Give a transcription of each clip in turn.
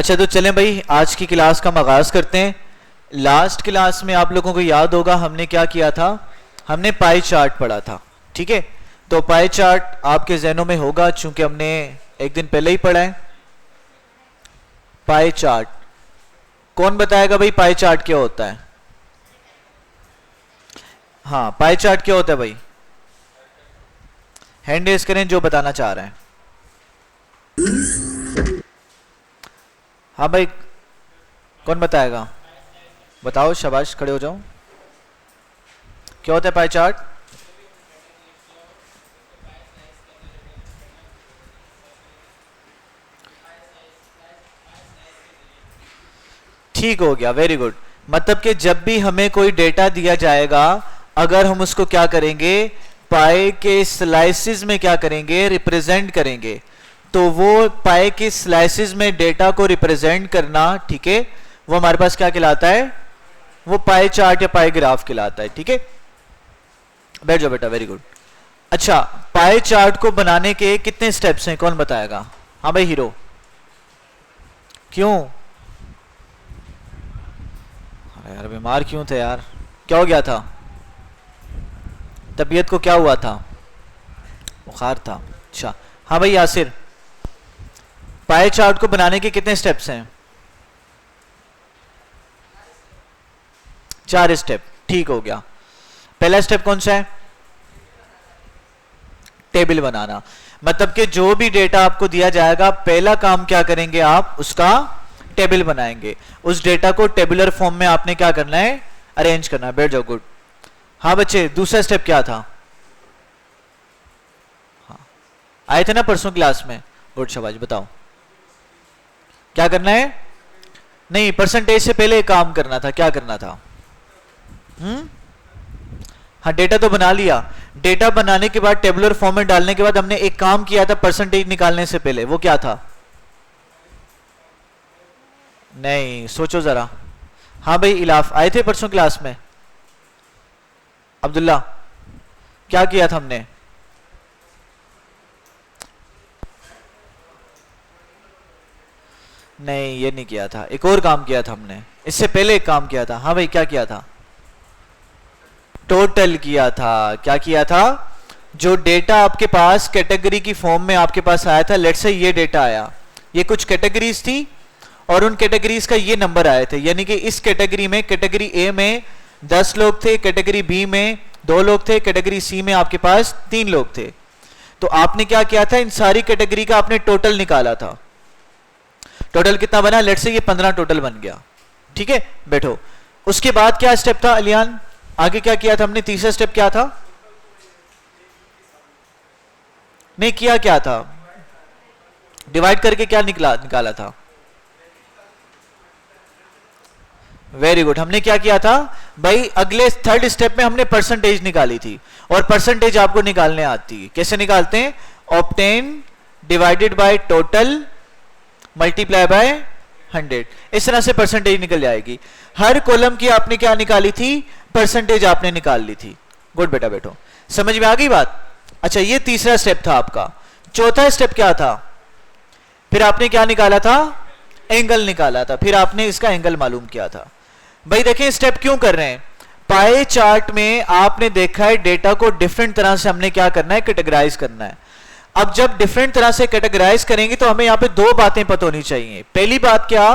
अच्छा तो चलें भाई, आज की क्लास का आगाज करते हैं। लास्ट क्लास में आप लोगों को याद होगा हमने क्या किया था, हमने पाई चार्ट पढ़ा था। ठीक है, तो पाई चार्ट आपके जहनों में होगा चूंकि हमने एक दिन पहले ही पढ़ा है। पाई चार्ट कौन बताएगा भाई, पाई चार्ट क्या होता है? हाँ, पाई चार्ट क्या होता है भाई? हैंड रेज करें जो बताना चाह रहे हैं। हाँ भाई, कौन बताएगा? बताओ, शाबाश, खड़े हो जाओ। क्या होता है पाई चार्ट? ठीक हो गया, वेरी गुड। मतलब कि जब भी हमें कोई डेटा दिया जाएगा, अगर हम उसको क्या करेंगे, पाई के स्लाइसिस में क्या करेंगे, रिप्रेजेंट करेंगे। तो वो पाई के स्लाइसिस में डेटा को रिप्रेजेंट करना, ठीक है, वो हमारे पास क्या कहलाता है? वो पाई चार्ट या पाई ग्राफ कहलाता है। ठीक है, बैठ जाओ बेटा, वेरी गुड। अच्छा, पाई चार्ट को बनाने के कितने स्टेप्स हैं, कौन बताएगा? हाँ भाई हीरो, क्यों यार बीमार क्यों थे यार, क्या हो गया था? तबीयत को क्या हुआ था? बुखार था। अच्छा हाँ भाई यासिर, पाई चार्ट को बनाने के कितने स्टेप्स हैं? 4 स्टेप। ठीक हो गया। पहला स्टेप कौन सा है? टेबल बनाना। मतलब कि जो भी डेटा आपको दिया जाएगा, पहला काम क्या करेंगे आप, उसका टेबल बनाएंगे। उस डेटा को टेबुलर फॉर्म में आपने क्या करना है, अरेंज करना है। बैठ जाओ, गुड। हाँ बच्चे, दूसरा स्टेप क्या था? हाँ, आए थे ना परसों क्लास में, गुड शाबाश। बताओ क्या करना है? नहीं, परसेंटेज से पहले काम करना था, क्या करना था? हाँ, डेटा तो बना लिया। डेटा बनाने के बाद टेबुलर फॉर्म में डालने के बाद हमने एक काम किया था परसेंटेज निकालने से पहले, वो क्या था? नहीं, सोचो जरा। हाँ भाई इलाफ, आए थे परसों क्लास में? अब्दुल्ला, क्या किया था हमने? नहीं, ये नहीं किया था, एक और काम किया था हमने, इससे पहले एक काम किया था। हाँ भाई, क्या किया था? टोटल किया था। क्या किया था? जो डेटा आपके पास कैटेगरी की फॉर्म में आपके पास आया था, लेट्स से ये डेटा आया, ये कुछ कैटेगरीज थी और उन कैटेगरीज का ये नंबर आए थे, यानी कि इस कैटेगरी में, कैटेगरी ए में 10 लोग थे, कैटेगरी बी में 2 लोग थे, कैटेगरी सी में आपके पास 3 लोग थे। तो आपने क्या किया था, इन सारी कैटेगरी का आपने टोटल निकाला था। टोटल कितना बना? लेट से ये 15 टोटल बन गया। ठीक है, बैठो। उसके बाद क्या स्टेप था अलियान? आगे क्या किया था हमने? तीसरा स्टेप क्या था? नहीं किया, क्या था? डिवाइड करके क्या निकाला था? Very good. हमने क्या किया था भाई, अगले थर्ड स्टेप में हमने परसेंटेज निकाली थी। और परसेंटेज आपको निकालने आती है, कैसे निकालते हैं? Obtain divided by total multiply by 100। इस तरह से परसेंटेज निकल जाएगी। हर कॉलम की आपने क्या निकाली थी? परसेंटेज आपने निकाल ली थी। गुड बेटा, बैठो। समझ में आ गई बात? अच्छा, ये तीसरा स्टेप था आपका। चौथा स्टेप क्या था? फिर आपने क्या निकाला था? एंगल निकाला था। फिर आपने इसका एंगल मालूम किया था। भाई देखें स्टेप क्यों कर रहे हैं। पाई चार्ट में आपने देखा है डेटा को डिफरेंट तरह से हमने क्या करना है, कैटेगराइज करना है। अब जब डिफरेंट तरह से कैटेगराइज करेंगे तो हमें यहां पे 2 बातें पता होनी चाहिए। पहली बात क्या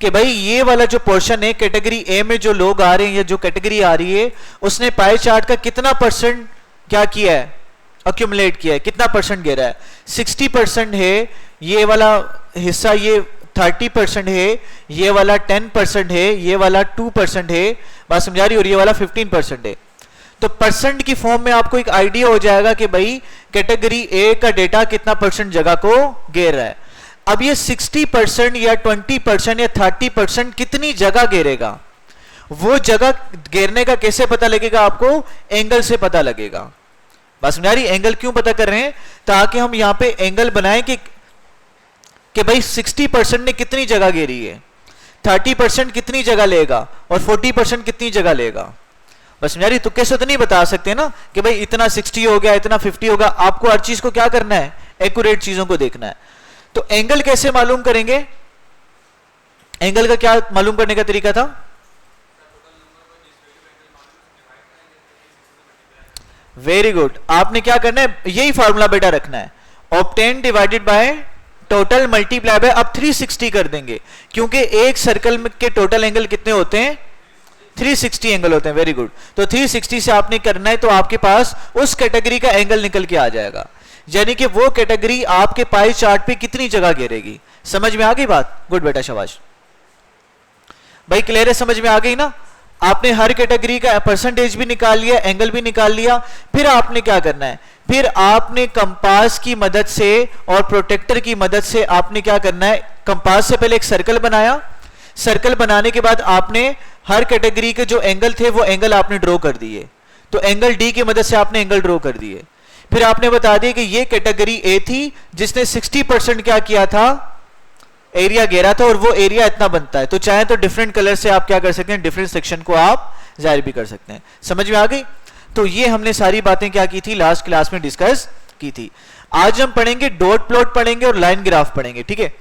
कि भाई ये वाला जो पोर्शन है, कैटेगरी ए में जो लोग आ रहे हैं या जो कैटेगरी आ रही है, उसने पाई चार्ट का कितना परसेंट क्या किया है, अक्यूमुलेट किया है, कितना परसेंट गिरा है? 60% है ये वाला हिस्सा, ये 30% है, ये वाला 10% है, ये वाला 2% है, बात समझा रही, और ये वाला 15% है। तो परसेंट की फॉर्म में आपको एक आइडिया हो जाएगा कि भाई कैटेगरी ए का डेटा कितना परसेंट जगह को घेर रहा है। अब ये 60% या 20% या 30% कितनी जगह घेरेगा, वो जगह घेरने का कैसे पता लगेगा आपको? एंगल से पता लगेगा। बात समझा रही? एंगल क्यों पता कर रहे हैं? ताकि हम यहां पे एंगल बनाएं कि भाई 60% ने कितनी जगह घेरी है, 30% कितनी जगह लेगा और 40% कितनी जगह लेगा। बस यार तो कैसे तो नहीं बता सकते ना कि भाई इतना 60 हो गया, इतना 50 होगा। आपको हर चीज को क्या करना है, एक्यूरेट चीजों को देखना है। तो एंगल कैसे मालूम करेंगे? एंगल का क्या मालूम करने का तरीका था? वेरी गुड, आपने क्या करना है, यही फॉर्मूला बेटा रखना है, obtain divided by total multiply by, अब 360 कर देंगे क्योंकि एक सर्कल के टोटल एंगल कितने होते हैं? 360 एंगल होते हैं। वेरी गुड, तो 360 से आपने करना है तो आपके पास उस कैटेगरी का एंगल निकल के आ जाएगा, यानी कि वो कैटेगरी आपके पाई चार्ट पे कितनी जगह घेरेगी। समझ में आ गई बात? गुड बेटा, शाबाश भाई, क्लियर है, समझ में आ गई ना? आपने हर कैटेगरी का परसेंटेज भी निकाल लिया, एंगल भी निकाल लिया, फिर आपने क्या करना है, फिर आपने कंपास की मदद से और प्रोटेक्टर की मदद से आपने क्या करना है, कंपास से पहले एक सर्कल बनाया, सर्कल बनाने के बाद आपने हर कैटेगरी के जो एंगल थे वो एंगल आपने ड्रॉ कर दिए, तो एंगल डी की मदद से आपने एंगल ड्रॉ कर दिए, फिर आपने बता दिया कि ये कैटेगरी ए थी जिसने 60% क्या किया था, एरिया घेरा था, और वो एरिया इतना बनता है, तो चाहे तो डिफरेंट कलर से आप क्या कर सकते हैं, डिफरेंट सेक्शन को आप जाहिर भी कर सकते हैं। समझ में आ गई? तो ये हमने सारी बातें क्या की थी, लास्ट क्लास में डिस्कस की थी। आज हम पढ़ेंगे डॉट प्लॉट पढ़ेंगे और लाइन ग्राफ पढ़ेंगे, ठीक है?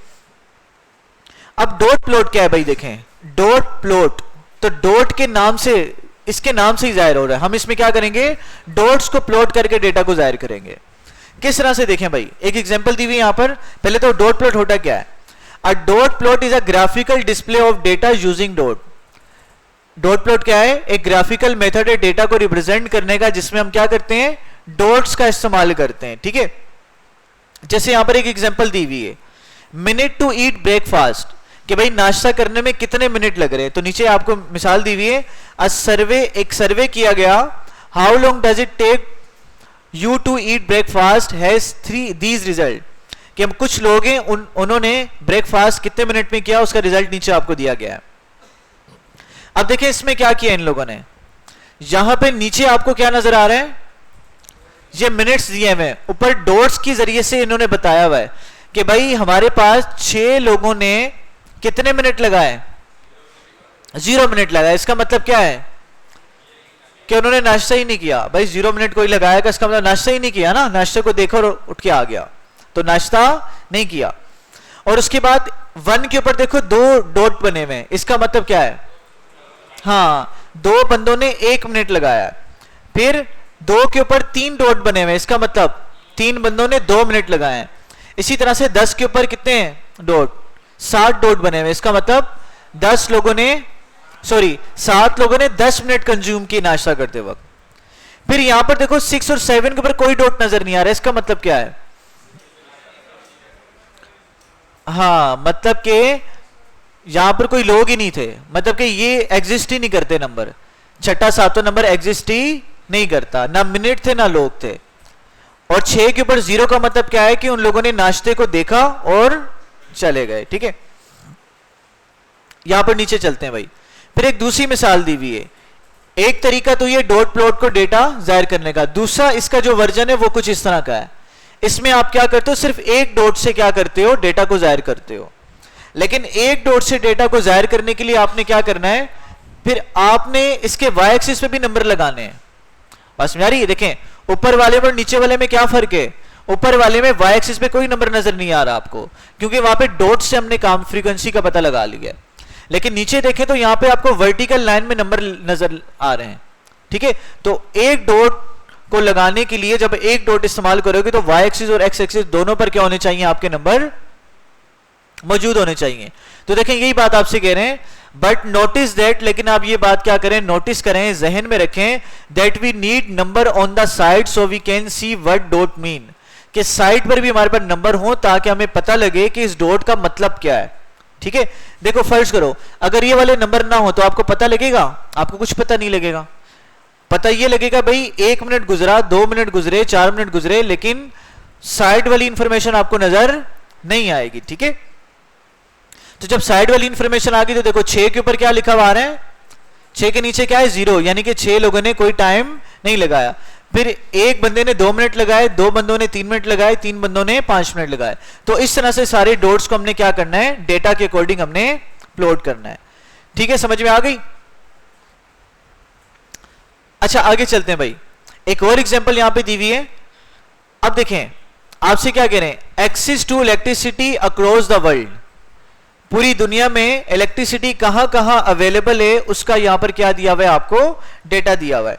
अब डॉट प्लॉट क्या है भाई, देखें डॉट प्लॉट, तो डॉट के नाम से, इसके नाम से ही जाहिर हो रहा है, हम इसमें क्या करेंगे, डॉट्स को प्लॉट करके डेटा को जाहिर करेंगे। किस तरह से देखें भाई, एक एग्जांपल दी हुई यहां पर, पहले तो डॉट प्लॉट होता क्या है? A dot plot is a graphical display of data using dot. Dot plot क्या है? एक ग्राफिकल मेथड है डेटा को रिप्रेजेंट करने का, जिसमें हम क्या करते हैं, डॉट्स का इस्तेमाल करते हैं, ठीक है? जैसे यहां पर एक एग्जांपल दी हुई है, मिनट टू ईट ब्रेकफास्ट, कि भाई नाश्ता करने में कितने मिनट लग रहे हैं, तो नीचे आपको मिसाल दी हुई है, अ सर्वे, एक सर्वे किया गया, how long does it take you to eat breakfast has these result, कि हम कुछ लोग हैं उन्होंने ब्रेकफास्ट कितने मिनट में किया, उसका रिजल्ट नीचे आपको दिया गया है। अब देखिए इसमें क्या किया इन लोगों ने, यहां पे नीचे आपको क्या नजर आ रहा है, ये मिनट्स दिए हुए हैं, ऊपर डॉट्स के जरिए से इन्होंने बताया हुआ है कि भाई हमारे पास 6 लोगों ने कितने मिनट लगाए, 0 मिनट लगाए। इसका मतलब क्या है कि उन्होंने नाश्ता ही नहीं किया। भाई 0 मिनट कोई लगाएगा, इसका मतलब नाश्ता ही नहीं किया ना, नाश्ते को देखो और उठ के आ गया, तो नाश्ता नहीं किया। और उसके बाद 1 के ऊपर देखो 2 डॉट बने हुए हैं, इसका मतलब क्या है, हाँ 2 बंदों ने 1 मिनट लगाया। फिर 2 के ऊपर 3 डॉट बने हुए हैं, इसका मतलब 3 बंदों ने 2 मिनट लगाए। इसी तरह से 10 के ऊपर कितने हैं डॉट, 7 डॉट बने हुए, इसका मतलब 7 लोगों ने 10 मिनट कंज्यूम किए नाश्ता करते वक्त। फिर यहां पर देखो 6 और 7 के ऊपर कोई डॉट नजर नहीं आ रहा है, इसका मतलब क्या है, हाँ मतलब कि यहां पर कोई लोग ही नहीं थे, मतलब कि ये एग्जिस्ट ही नहीं करते नंबर, 6ठा 7वां नंबर एग्जिस्ट ही नहीं करता, ना मिनट थे ना लोग थे। और 6 के ऊपर 0 का मतलब क्या है कि उन लोगों ने नाश्ते को देखा और चले गए, ठीक है? यहां पर नीचे चलते हैं भाई, फिर एक दूसरी मिसाल दी हुई है। एक तरीका तो ये डॉट प्लॉट को डेटा जाहिर करने का, दूसरा इसका जो वर्जन है वो कुछ इस तरह का है। इसमें आप क्या करते हो, सिर्फ एक डॉट से क्या करते हो, डेटा को जाहिर करते हो। लेकिन एक डॉट से डेटा को जाहिर करने के लिए आपने क्या करना है, फिर आपने इसके वाई एक्सिस पे भी नंबर लगाने हैं। बस समझ आ रही है? देखें ऊपर वाले और नीचे वाले में क्या फर्क है, ऊपर वाले में वाई एक्सिस पे कोई नंबर नजर नहीं आ रहा आपको, क्योंकि वहां पे डॉट से हमने काम फ्रीक्वेंसी का पता लगा लिया। लेकिन नीचे देखें तो यहां पे आपको वर्टिकल लाइन में नंबर नजर आ रहे हैं, ठीक है? तो एक डॉट को लगाने के लिए जब एक डॉट इस्तेमाल करोगे तो वाई एक्सिस और एक्स एक्सिस दोनों पर क्या होने चाहिए, आपके नंबर मौजूद होने चाहिए। तो देखें यही बात आपसे कह रहे हैं, बट नोटिस दैट, लेकिन आप ये बात क्या करें, नोटिस करें, जहन में रखें, that we need number on the side so we can see what dot mean, कि साइड पर भी हमारे पास नंबर हो ताकि हमें पता लगे कि इस डॉट का मतलब क्या है, ठीक है? देखो फर्ज करो अगर ये वाले नंबर ना हो तो आपको पता लगेगा, आपको कुछ पता नहीं लगेगा। पता ये लगेगा भाई 1 मिनट गुजरा, 2 मिनट गुजरे, 4 मिनट गुजरे, लेकिन साइड वाली इंफॉर्मेशन आपको नजर नहीं आएगी, ठीक है? तो जब साइड वाली इंफॉर्मेशन आ गई तो देखो 6 के ऊपर क्या लिखा हुआ आ रहा है, 6 के नीचे क्या है 0, यानी कि 6 लोगों ने कोई टाइम नहीं लगाया। फिर एक बंदे ने 2 मिनट लगाए, 2 बंदों ने 3 मिनट लगाए, 3 बंदों ने 5 मिनट लगाए। तो इस तरह से सारे डॉट्स को हमने क्या करना है, डेटा के अकॉर्डिंग हमने प्लॉट करना है, ठीक है? समझ में आ गई? अच्छा आगे चलते हैं भाई, एक और एग्जांपल यहां पे दी हुई है। अब देखें आपसे क्या कह रहे हैं, access to electricity across the world, पूरी दुनिया में इलेक्ट्रिसिटी कहां कहां अवेलेबल है उसका यहां पर क्या दिया हुआ है, आपको डेटा दिया हुआ है।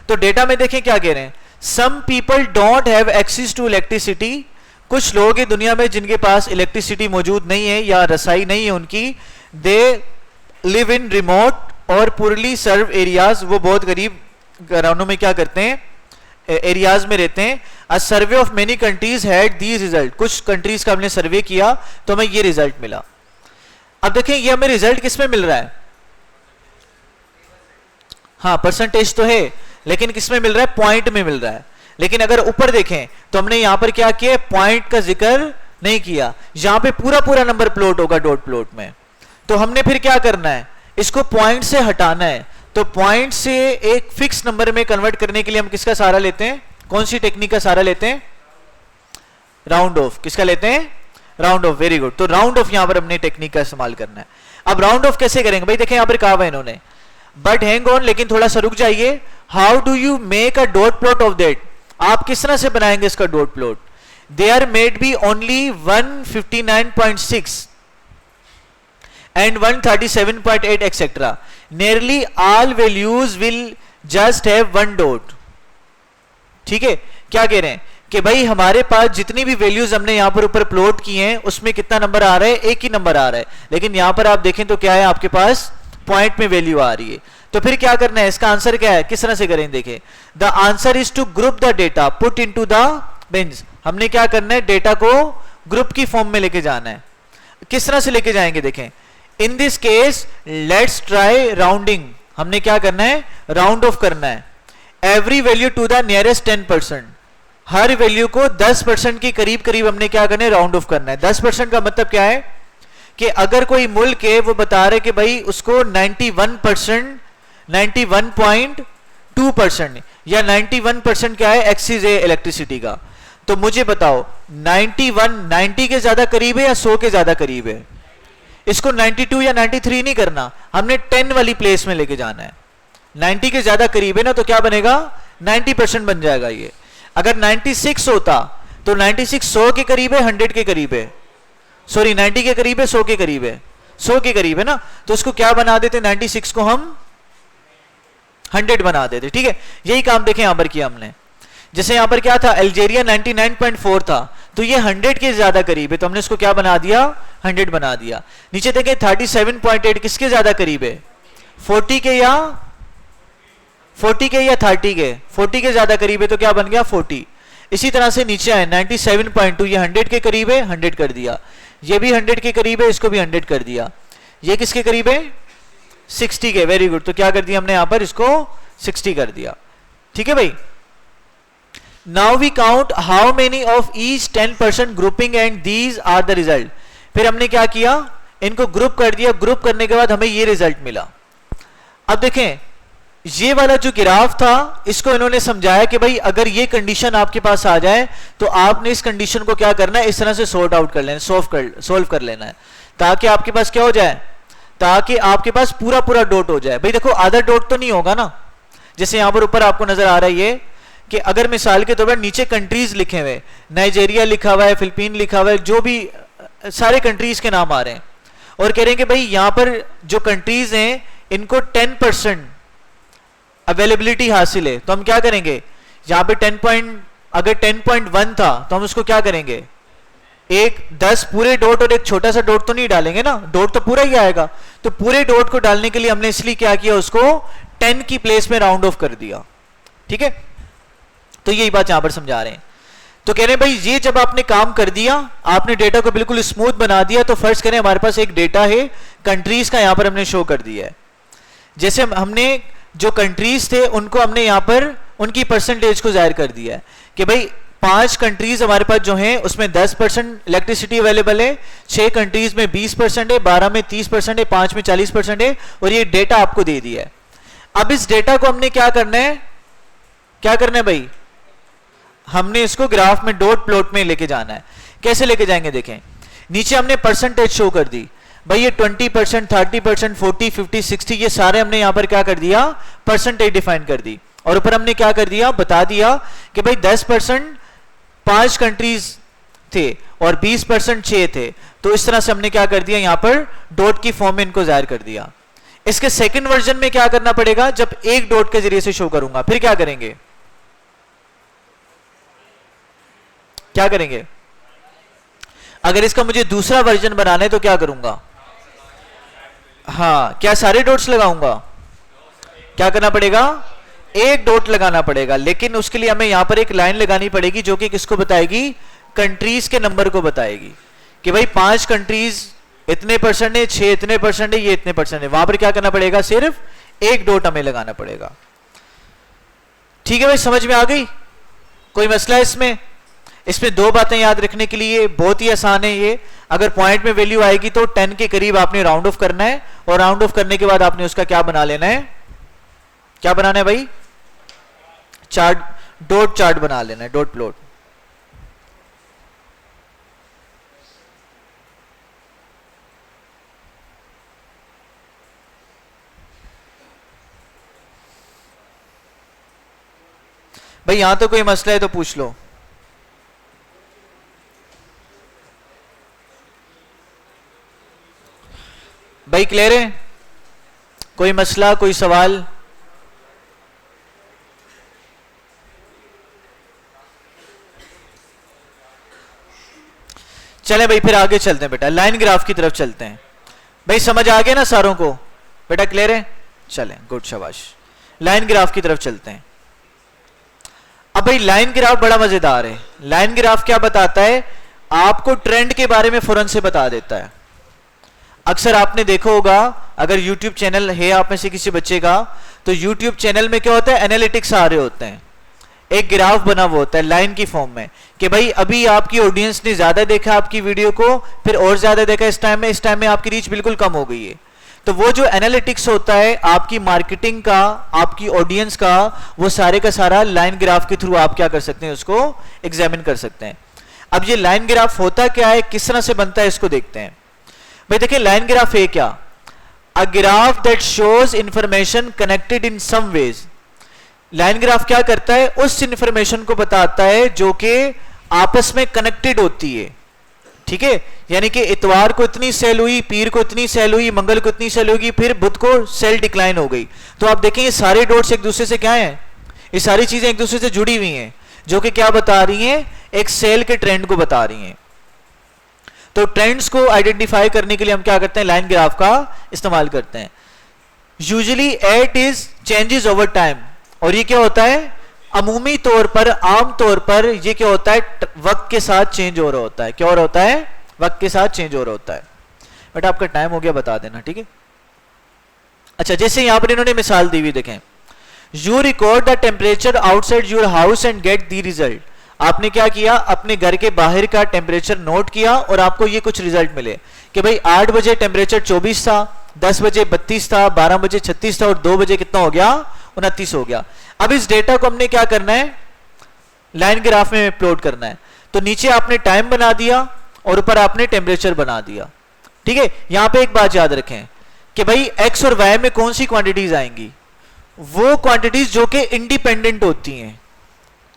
तो डेटा में देखें क्या कह रहे हैं, some people don't have access to electricity, कुछ लोग हैं दुनिया में जिनके पास इलेक्ट्रिसिटी मौजूद नहीं है या रसाई नहीं है उनकी, दे लिव इन रिमोट और पुरली सर्व एरियाज, वो बहुत गरीब घरानों में क्या करते हैं, एरियाज में रहते हैं। A survey of many countries had these result, कुछ कंट्रीज का हमने सर्वे किया तो हमें ये रिजल्ट मिला। अब देखें ये हमें रिजल्ट किस में मिल रहा है, हाँ परसेंटेज तो है लेकिन किस में मिल रहा है, पॉइंट में मिल रहा है। लेकिन अगर ऊपर देखें तो हमने यहां पर क्या किया, पॉइंट का जिक्र नहीं किया, यहां पे पूरा पूरा नंबर प्लॉट होगा डॉट प्लॉट में। तो हमने फिर क्या करना है, इसको पॉइंट से हटाना है। तो पॉइंट से एक फिक्स नंबर में कन्वर्ट करने के लिए हम किसका सहारा लेते हैं, कौन सी टेक्निक का सहारा लेते हैं, राउंड ऑफ। किसका लेते हैं, राउंड ऑफ। Very good. तो राउंड ऑफ यहां पर हमने टेक्निक का इस्तेमाल करना है। अब राउंड ऑफ कैसे करेंगे भाई, देखें यहां पर कहा हुआ है इन्होंने, बट हैंग ऑन, लेकिन थोड़ा सा रुक जाइए। How do you make a dot plot of that, आप किस तरह से बनाएंगे इसका dot plot. They are made be only 159.6 and 137.8 etc. Nearly all values will just have one dot. ठीक है, क्या कह रहे हैं कि भाई हमारे पास जितनी भी वैल्यूज हमने यहां पर ऊपर प्लॉट किए हैं उसमें कितना नंबर आ रहा है, एक ही नंबर आ रहा है। लेकिन यहां पर आप देखें तो क्या है, आपके पास पॉइंट में वैल्यू आ रही है। तो फिर क्या करना है, इसका आंसर क्या है, किस तरह से करें, देखें the answer is to group the data put into the bins. हमने क्या करना है, डेटा को ग्रुप की फॉर्म में लेके जाना है। किस तरह से लेके जाएंगे, देखें in this case let's try rounding. हमने क्या करना है, राउंड ऑफ करना है। Every value to the nearest 10%, हर वैल्यू को 10% के करीब करीब हमने क्या करना है, राउंड ऑफ करना है। 10% का मतलब क्या है कि अगर कोई मुल्क है वो बता रहे कि भाई उसको 91%, 91.2% या 91% क्या है, एक्सीज है इलेक्ट्रिसिटी का। तो मुझे बताओ 90 के ज्यादा करीब है या 100 के ज्यादा करीब है। इसको 92 या 93 नहीं करना, हमने 10 वाली प्लेस में लेके जाना है। 90 के ज्यादा करीब है ना, तो क्या बनेगा, 90% बन जाएगा ये। अगर 96 होता तो 96 100 के करीब है, 100 के करीब है, सॉरी 90 के करीब है, 100 के करीब है, 100 के करीब है ना। तो इसको क्या बना देते, 96 को हम 100 बना देते। ठीक है, यही काम देखें यहां पर किया हमने। जैसे यहां पर क्या था, अल्जीरिया 99.4 था, तो ये 100 के ज्यादा करीब है, तो हमने इसको क्या बना दिया, 100 बना दिया। नीचे देखें 37.8 किसके ज्यादा करीब है, 40 के या 30 के, 40 के ज्यादा करीब है, तो क्या बन गया 40। इसी तरह से नीचे आए 97.2, ये 100 के करीब है, 100 कर दिया। ये भी 100 के करीब है, इसको भी 100 कर दिया। ये किसके करीब है, 60 के। Very good. तो क्या कर दिया हमने यहां पर, इसको 60 कर दिया। ठीक है भाई। Now we count how many of each 10% grouping and these are the result. फिर हमने क्या किया, इनको ग्रुप कर दिया। ग्रुप करने के बाद हमें ये रिजल्ट मिला। अब देखें ये वाला जो ग्राफ था इसको इन्होंने समझाया कि भाई अगर ये कंडीशन आपके पास आ जाए तो आपने इस कंडीशन को क्या करना है, इस तरह से सॉर्ट आउट कर लेना, सोल्व कर लेना है, ताकि आपके पास क्या हो जाए, ताकि आपके पास पूरा पूरा डॉट हो जाए। भाई देखो आधा डॉट तो नहीं होगा ना, जैसे यहां पर ऊपर आपको नजर आ रहा है ये कि अगर मिसाल के तौर पर नीचे कंट्रीज लिखे हुए, नाइजीरिया लिखा हुआ है, फिलीपीन लिखा हुआ है, जो भी सारे कंट्रीज के नाम आ रहे हैं, और कह रहे हैं कि भाई यहां पर जो कंट्रीज हैं इनको 10% अवेलेबिलिटी हासिल है, तो हम क्या करेंगे, यहां पे अगर 10.1 था तो हम उसको क्या करेंगे, एक 10 पूरे डॉट और एक छोटा सा डॉट तो नहीं डालेंगे ना, डॉट तो पूरा ही आएगा। तो पूरे डॉट को डालने के लिए हमने इसलिए क्या किया, उसको 10 की प्लेस में राउंड ऑफ कर दिया। ठीक है, तो यही बात यहां पर समझा रहे हैं। तो कह रहे हैं भाई ये जब आपने काम कर दिया, आपने डेटा को बिल्कुल स्मूथ बना दिया, तो फर्ज करें हमारे पास एक डेटा है कंट्रीज का, यहां पर हमने शो कर दिया है। जैसे हमने जो कंट्रीज थे उनको हमने यहां पर उनकी परसेंटेज को जाहिर कर दिया है कि भाई 5 कंट्रीज हमारे पास जो हैं उसमें 10% इलेक्ट्रिसिटी अवेलेबल है, 6 कंट्रीज में 20% है, 12 में 30% है, 5 में 40% है, और ये डेटा आपको दे दिया है। अब इस डेटा को हमने क्या करना है, क्या करना है भाई, हमने इसको ग्राफ में डॉट प्लॉट में लेके जाना है। कैसे लेके जाएंगे, देखें नीचे हमने परसेंटेज शो कर दी, भाई ये 20%, 30%, 40, 50, 60 ये सारे हमने यहां पर क्या कर दिया, परसेंटेज डिफाइन कर दी। और ऊपर हमने क्या कर दिया, बता दिया कि भाई 10% 5 कंट्रीज थे और 20% 6 थे, तो इस तरह से हमने क्या कर दिया, यहां पर डॉट की फॉर्म में इनको जाहिर कर दिया। इसके सेकंड वर्जन में क्या करना पड़ेगा, जब एक डॉट के जरिए से शो करूंगा, फिर क्या करेंगे, क्या करेंगे, अगर इसका मुझे दूसरा वर्जन बनाना है तो क्या करूंगा, हाँ, क्या सारे डॉट्स लगाऊंगा, क्या करना पड़ेगा, एक डॉट लगाना पड़ेगा, लेकिन उसके लिए हमें यहां पर एक लाइन लगानी पड़ेगी जो कि किसको बताएगी, कंट्रीज के नंबर को बताएगी कि भाई 5 कंट्रीज इतने परसेंट है, 6 इतने परसेंट है, ये इतने परसेंट है, वहां पर क्या करना पड़ेगा, सिर्फ एक डॉट हमें लगाना पड़ेगा। ठीक है भाई, समझ में आ गई, कोई मसला है इसमें? इसमें 2 बातें याद रखने के लिए, बहुत ही आसान है ये। अगर पॉइंट में वैल्यू आएगी तो 10 के करीब आपने राउंड ऑफ करना है, और राउंड ऑफ करने के बाद आपने उसका क्या बना लेना है, क्या बनाना है भाई, चार्ट, डॉट चार्ट बना लेना है, डॉट प्लॉट। भाई यहां तो कोई मसला है तो पूछ लो। भाई क्लियर है, कोई मसला, कोई सवाल? चलें भाई फिर आगे चलते हैं बेटा, लाइन ग्राफ की तरफ चलते हैं। भाई समझ आ गया ना सारों को, बेटा क्लियर है? चलें, गुड, शाबाश। लाइन ग्राफ की तरफ चलते हैं। अब भाई लाइन ग्राफ बड़ा मजेदार है। लाइन ग्राफ क्या बताता है, आपको ट्रेंड के बारे में फौरन से बता देता है। अक्सर आपने देखा होगा, अगर YouTube चैनल है आप में से किसी बच्चे का, तो YouTube चैनल में क्या होता है, एनालिटिक्स आ रहे होते हैं, एक ग्राफ बना हुआ होता है लाइन की फॉर्म में, कि भाई अभी आपकी ऑडियंस ने ज्यादा देखा आपकी वीडियो को, फिर और ज्यादा देखा इस टाइम में आपकी रीच बिल्कुल कम हो गई है। तो वो जो एनालिटिक्स होता है आपकी मार्केटिंग का, आपकी ऑडियंस का, वो सारे का सारा लाइन ग्राफ के थ्रू आप क्या कर सकते हैं, उसको एग्जामिन कर सकते हैं। अब ये लाइन ग्राफ होता क्या है, किस तरह से बनता है, इसको देखते हैं। भाई देखिए, लाइन ग्राफ है क्या, a graph that shows information connected in some ways. Line graph क्या करता है, उस इंफॉर्मेशन को बताता है जो कि आपस में कनेक्टेड होती है। ठीक है, यानी कि इतवार को इतनी सेल हुई, पीर को इतनी सेल हुई, मंगल को इतनी सेल होगी, फिर बुध को सेल डिक्लाइन हो गई। तो आप देखें ये सारे डॉट्स एक दूसरे से क्या हैं, ये सारी चीजें एक दूसरे से जुड़ी हुई हैं, जो कि क्या बता रही हैं, एक सेल के ट्रेंड को बता रही हैं। तो ट्रेंड्स को आइडेंटिफाई करने के लिए हम क्या करते हैं, लाइन ग्राफ का इस्तेमाल करते हैं। Usually it is changes over time, और ये क्या होता है, अमूमी तौर पर, आम तौर पर ये क्या होता है, वक्त के साथ चेंज हो रहा होता है। क्या हो रहा होता है, वक्त के साथ चेंज हो रहा होता है। बट आपका टाइम हो गया, बता देना, ठीक है। अच्छा, जैसे यहां पर इन्होंने मिसाल दी हुई, देखें, you record the temperature outside your house and get the result. आपने क्या किया, अपने घर के बाहर का टेम्परेचर नोट किया और आपको ये कुछ रिजल्ट मिले कि भाई 8 बजे टेम्परेचर 24 था, 10 बजे 32 था, 12 बजे 36 था और 2 बजे कितना हो गया, 29 हो गया। अब इस डेटा को हमने क्या करना है, लाइन ग्राफ में प्लॉट करना है। तो नीचे आपने टाइम बना दिया और ऊपर आपने टेम्परेचर बना दिया। ठीक है, यहां पे एक बात याद रखें कि भाई एक्स और वाई में कौन सी क्वांटिटीज आएंगी, वो क्वांटिटीज जो कि इंडिपेंडेंट होती हैं।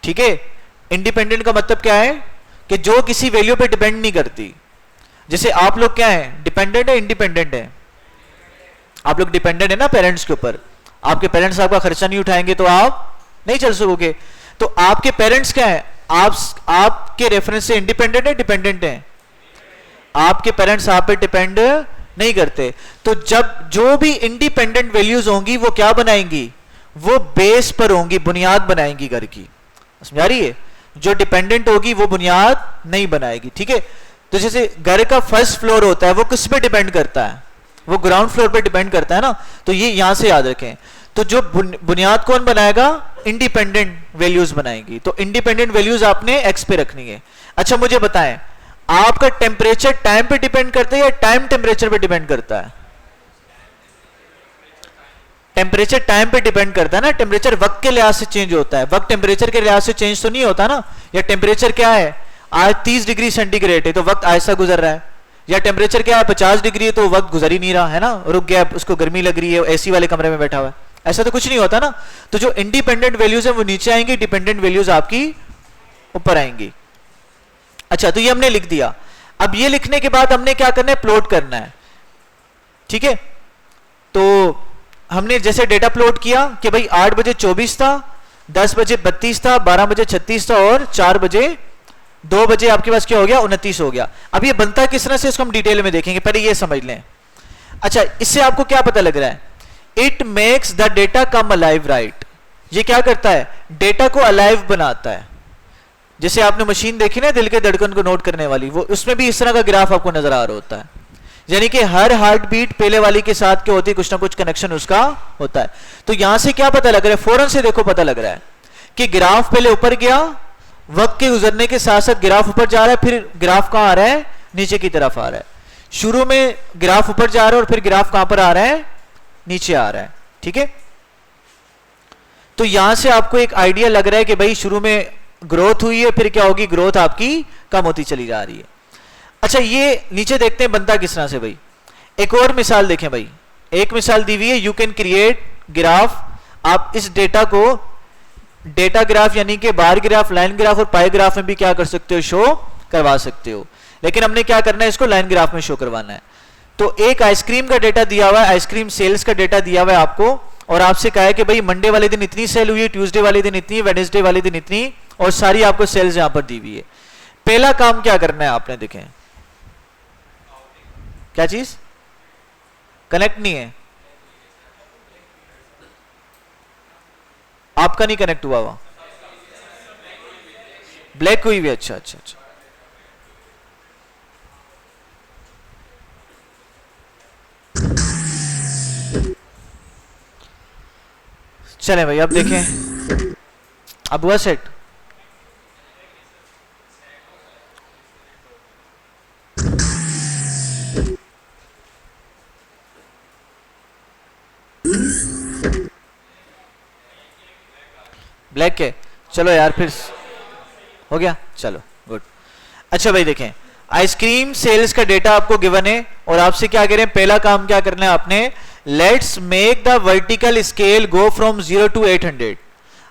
ठीक है, इंडिपेंडेंट का मतलब क्या है कि जो किसी वैल्यू पे डिपेंड नहीं करती। जैसे आप लोग क्या है, डिपेंडेंट है, इंडिपेंडेंट है? आप लोग डिपेंडेंट है ना पेरेंट्स के ऊपर। आपके पेरेंट्स आपका खर्चा नहीं उठाएंगे तो आप नहीं चल सकोगे। तो आपके पेरेंट्स क्या है, आपके रेफरेंस से इंडिपेंडेंट है, डिपेंडेंट है? आपके पेरेंट्स आप पे डिपेंड नहीं करते। तो जब जो भी इंडिपेंडेंट वैल्यूज होंगी वो क्या बनाएंगी, वो बेस पर होंगी, बुनियाद बनाएंगी घर की। समझ आ रही है? जो डिपेंडेंट होगी वो बुनियाद नहीं बनाएगी। ठीक है, तो जैसे घर का फर्स्ट फ्लोर होता है वो किस पे डिपेंड करता है, वो ग्राउंड फ्लोर पे डिपेंड करता है ना। तो ये यहां से याद रखें। तो जो बुनियाद कौन बनाएगा, इंडिपेंडेंट वैल्यूज बनाएंगी। तो इंडिपेंडेंट वैल्यूज आपने एक्स पे रखनी है। अच्छा मुझे बताएं, आपका टेम्परेचर टाइम पे डिपेंड करता है या टाइम टेम्परेचर पे डिपेंड करता है? टेम्परेचर टाइम पे डिपेंड करता है ना। टेम्परेचर वक्त के लिहाज से चेंज होता है, वक्त टेम्परेचर के लिहाज से चेंज तो नहीं होता ना। या टेम्परेचर क्या है, आज 30 डिग्री सेंटीग्रेड है तो वक्त ऐसा गुजर रहा है, या टेम्परेचर क्या है 50 डिग्री है तो वक्त गुजर ही नहीं रहा है ना, रुक गया, उसको गर्मी लग रही है, एसी वाले कमरे में बैठा हुआ है। ऐसा तो कुछ नहीं होता ना। तो जो इंडिपेंडेंट वैल्यूज है वो नीचे आएंगी, डिपेंडेंट वैल्यूज आपकी ऊपर आएंगी। अच्छा, तो ये हमने लिख दिया। अब ये लिखने के बाद हमने क्या करना है, प्लॉट करना है। ठीक है, तो हमने जैसे डेटा प्लॉट किया कि भाई 8 बजे 24 था, 10 बजे 32 था, 12 बजे 36 था और 4 बजे 2 बजे आपके पास क्या हो गया, 29 हो गया। अब ये बनता है किस तरह से, इसको हम डिटेल में देखेंगे, पहले ये समझ लें। अच्छा, इससे आपको क्या पता लग रहा है, it makes the data come alive, right. ये क्या करता है, डेटा को अलाइव बनाता है। जैसे आपने मशीन देखी ना दिल के धड़कन को नोट करने वाली, वो उसमें भी इस तरह का ग्राफ आपको नजर आ रहा होता है, यानी कि हर हार्ट बीट पहले वाली के साथ क्या होती है, कुछ ना कुछ कनेक्शन उसका होता है। तो यहां से क्या पता लग रहा है, फौरन से देखो पता लग रहा है कि ग्राफ पहले ऊपर गया, वक्त के गुजरने के साथ साथ ग्राफ ऊपर जा रहा है, फिर ग्राफ कहां आ रहा है, नीचे की तरफ आ रहा है। शुरू में ग्राफ ऊपर जा रहा है और फिर ग्राफ कहां पर आ रहा है, नीचे आ रहा है। ठीक है, तो यहां से आपको एक आइडिया लग रहा है कि भाई शुरू में ग्रोथ हुई है, फिर क्या होगी, ग्रोथ आपकी कम होती चली जा रही है। अच्छा, ये नीचे देखते हैं बनता किस तरह से भाई। एक और मिसाल देखें भाई, एक मिसाल दी हुई है, यू कैन क्रिएट ग्राफ। आप इस डेटा को डेटा ग्राफ यानी कि बार ग्राफ, लाइन ग्राफ और पाई ग्राफ में भी क्या कर सकते हो, शो करवा सकते हो, लेकिन हमने क्या करना है, इसको लाइन ग्राफ में शो करवाना है। तो एक आइसक्रीम का डेटा दिया हुआ है, आइसक्रीम सेल्स का डेटा दिया हुआ है आपको, और आपसे कहा है कि भाई मंडे वाले दिन इतनी सेल हुई है, ट्यूसडे वाले दिन इतनी, वेडनेसडे वाले दिन इतनी, और सारी आपको सेल्स यहां पर दी हुई है। पहला काम क्या करना है आपने, देखें क्या चीज कनेक्ट नहीं है, आपका नहीं कनेक्ट हुआ हुआ, ब्लैक हुई भी, अच्छा अच्छा अच्छा। चले भाई, अब देखें, अब हुआ सेट। ब्लैक है, चलो यार फिर हो गया, चलो गुड। अच्छा भाई देखें, आइसक्रीम सेल्स का डेटा आपको गिवन है और आपसे क्या कह रहे हैं, पहला काम क्या करना है आपने, let's make the vertical scale go from 0 to 800।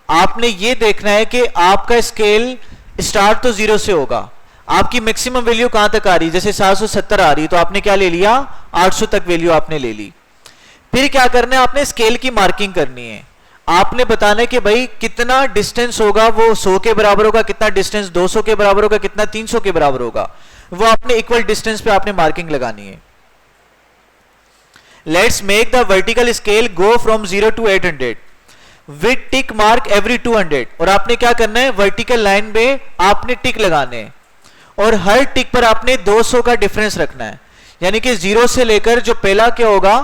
आपने ये देखना है कि आपका स्केल स्टार्ट तो 0 से होगा, आपकी मैक्सिमम वैल्यू कहां तक आ रही है, जैसे 770 आ रही है तो आपने क्या ले लिया, 800 तक वैल्यू आपने ले ली। फिर क्या करना है, आपने स्केल की मार्किंग करनी है। आपने बताना है कि भाई कितना डिस्टेंस होगा, वो 100 के बराबर होगा, कितना डिस्टेंस 200 के बराबर होगा, कितना 300 के बराबर होगा, वो आपने इक्वल डिस्टेंस पे आपने मार्किंग लगानी है। Let's make the vertical scale go from 0 to 800 with tick mark every 200। और आपने क्या करना है, वर्टिकल लाइन में आपने टिक लगाने हैं और हर टिक पर आपने 200 का डिफरेंस रखना है, यानी कि 0 से लेकर जो पहला क्या होगा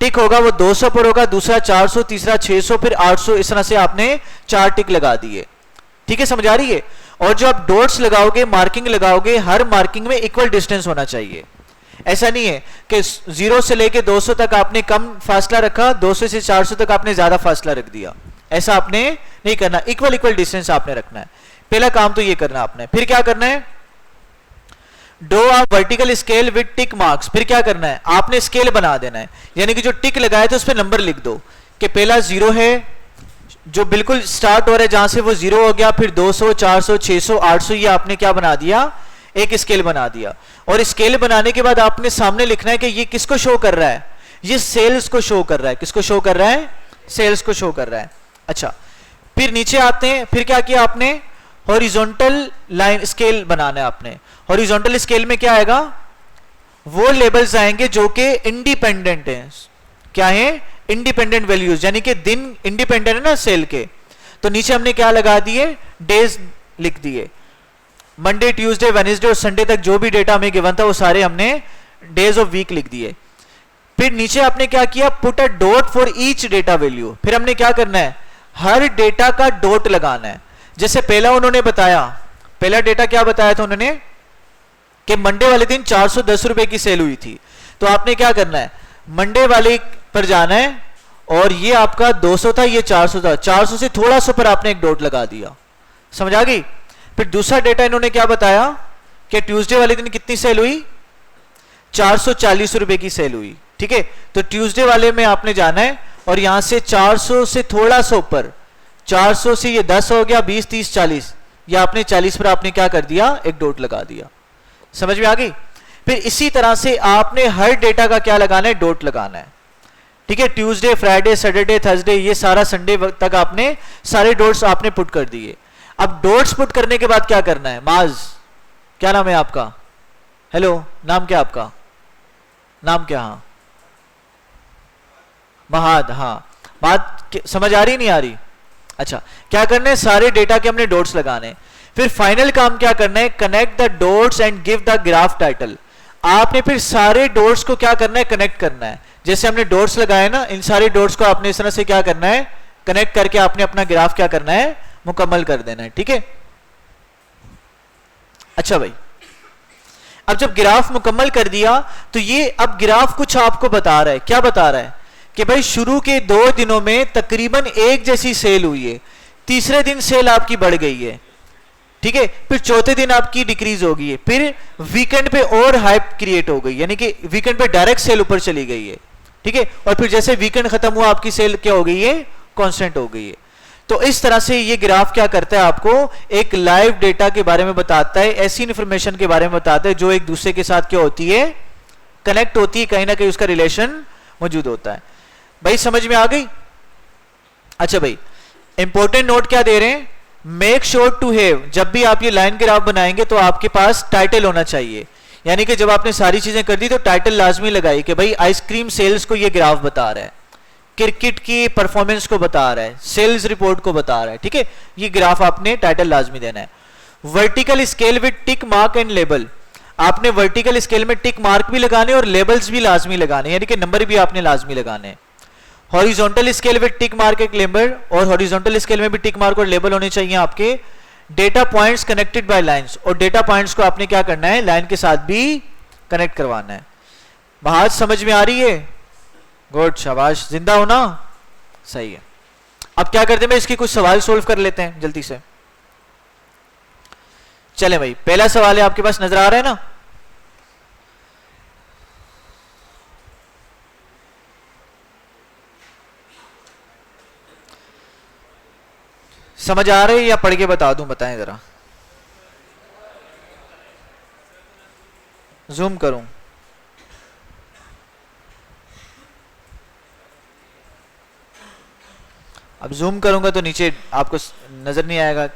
टिक होगा वो 200 पर होगा, दूसरा 400, तीसरा 600, फिर 800, इस तरह से आपने 4 टिक लगा दिए। ठीक है, समझ आ रही है। और जो आप डॉट्स लगाओगे, मार्किंग लगाओगे, हर मार्किंग में इक्वल डिस्टेंस होना चाहिए। ऐसा नहीं है कि 0 से लेके 200 तक आपने कम फासला रखा, 200 से 400 तक आपने ज्यादा फासला रख दिया, ऐसा आपने नहीं करना, इक्वल इक्वल डिस्टेंस आपने रखना है। पहला काम तो ये करना आपने। फिर क्या करना है, do a vertical scale with tick marks. फिर क्या करना है, आपने स्केल बना देना है, यानी कि जो टिक लगाए थे उस पर नंबर लिख दो कि पहला 0 है, जो बिल्कुल स्टार्ट हो रहा है जहां से वो 0 हो गया, फिर 200, 400, 600, 800, ये आपने क्या बना दिया, एक स्केल बना दिया। और स्केल बनाने के बाद आपने सामने लिखना है कि ये किसको शो कर रहा है, ये सेल्स को शो कर रहा है। किसको शो कर रहा है, सेल्स को शो कर रहा है। अच्छा, फिर नीचे आते हैं, फिर क्या किया आपने, हॉरिजॉन्टल लाइन स्केल बनाना है आपने। हॉरिजॉन्टल स्केल में क्या आएगा, वो लेबल्स आएंगे जो कि इंडिपेंडेंट हैं। क्या है, इंडिपेंडेंट वैल्यूज, यानी कि दिन इंडिपेंडेंट है ना सेल के, तो नीचे हमने क्या लगा दिए, डेज लिख दिए। मंडे, ट्यूसडे, वेडनेसडे और संडे तक जो भी डेटा हमें गिवन था वो सारे हमने डेज ऑफ वीक लिख दिए। फिर नीचे आपने क्या किया, put a dot for each data value. फिर हमने क्या करना है, हर डेटा का डॉट लगाना है। जैसे पहला उन्होंने बताया, पहला डेटा क्या बताया था उन्होंने कि मंडे वाले दिन 410 रुपए की सेल हुई थी, तो आपने क्या करना है, मंडे वाले पर जाना है और ये आपका 200 था, ये 400 था, 400 से थोड़ा सा पर आपने एक डॉट लगा दिया। समझ आ गई। फिर दूसरा डेटा इन्होंने क्या बताया कि ट्यूसडे वाले दिन कितनी सेल हुई, 440 रुपए की सेल हुई। ठीक है, तो ट्यूसडे वाले में आपने जाना है और यहां से 400 से थोड़ा सा ऊपर, 400 से ये 10 हो गया, 20, 30, 40, या आपने 40 पर आपने क्या कर दिया, एक डॉट लगा दिया। समझ में आ गई? फिर इसी तरह से आपने हर डेटा का क्या लगाना है, डॉट लगाना है। ठीक है, ट्यूसडे, फ्राइडे, सैटरडे, थर्सडे, ये सारा संडे तक आपने सारे डॉट्स आपने पुट कर दिए। अब डॉट्स पुट करने के बाद क्या करना है, माज क्या नाम है आपका, हेलो नाम क्या आपका, नाम क्या, हाँ महाद, हाँ बात समझ आ रही नहीं आ रही? अच्छा, क्या करना है, सारे डेटा के हमने डॉट्स लगाने। फिर फाइनल काम क्या करना है, connect the dots and give the graph title. आपने फिर सारे डॉट्स को क्या करना है, कनेक्ट करना है। जैसे हमने डॉट्स लगाए ना, इन सारे डॉट्स को आपने इस तरह से क्या करना है, कनेक्ट करके आपने अपना ग्राफ क्या करना है, मुकम्मल कर देना है। ठीक है, अच्छा भाई, अब जब ग्राफ मुकम्मल कर दिया तो ये अब ग्राफ कुछ आपको बता रहा है। क्या बता रहा है कि भाई शुरू के 2 दिनों में तकरीबन एक जैसी सेल हुई है, तीसरे दिन सेल आपकी बढ़ गई है, ठीक है, फिर चौथे दिन आपकी डिक्रीज हो गई है, फिर वीकेंड पे और हाइप क्रिएट हो गई, यानी कि वीकेंड पे डायरेक्ट सेल ऊपर चली गई है। ठीक है, और फिर जैसे वीकेंड खत्म हुआ आपकी सेल क्या हो गई है, कांस्टेंट हो गई है। तो इस तरह से ये ग्राफ क्या करता है, आपको एक लाइव डेटा के बारे में बताता है, ऐसी इंफॉर्मेशन के बारे में बताता है जो एक दूसरे के साथ क्या होती है, कनेक्ट होती है, कहीं ना कहीं उसका रिलेशन मौजूद होता है। भाई समझ में आ गई? अच्छा भाई, इंपॉर्टेंट नोट क्या दे रहे हैं, मेक श्योर टू हैव, जब भी आप ये लाइन ग्राफ बनाएंगे तो आपके पास टाइटल होना चाहिए। यानी कि जब आपने सारी चीजें कर दी तो टाइटल लाजमी लगाई कि भाई आइसक्रीम सेल्स को ये ग्राफ बता रहा है, क्रिकेट की परफॉर्मेंस को बता रहा है, सेल्स रिपोर्ट को बता रहा है। ठीक है, ये ग्राफ आपने टाइटल लाजमी देना है। Vertical scale with tick mark and label, आपने वर्टिकल स्केल में टिक मार्क भी लगाने और लेबल्स भी लाजमी लगाने, यानी कि नंबर भी आपने लाजमी लगाने। Horizontal scale with tick mark एक लेबल, और हॉरिजॉन्टल स्केल में भी टिक मार्क और लेबल होने चाहिए आपके। Data points connected by lines, और डेटा पॉइंट्स को आपने क्या करना है, लाइन के साथ भी कनेक्ट करवाना है। बात समझ में आ रही है? गुड, शाबाश, जिंदा हो ना, सही है। अब क्या करते हैं, इसकी कुछ सवाल सोल्व कर लेते हैं जल्दी से। चले भाई, पहला सवाल है आपके पास, नजर आ रहा है ना? समझ आ रही है या पढ़ के बता दूं, बताएं जरा, जूम करूं? अब जूम करूंगा तो नीचे आपको नजर नहीं आएगा।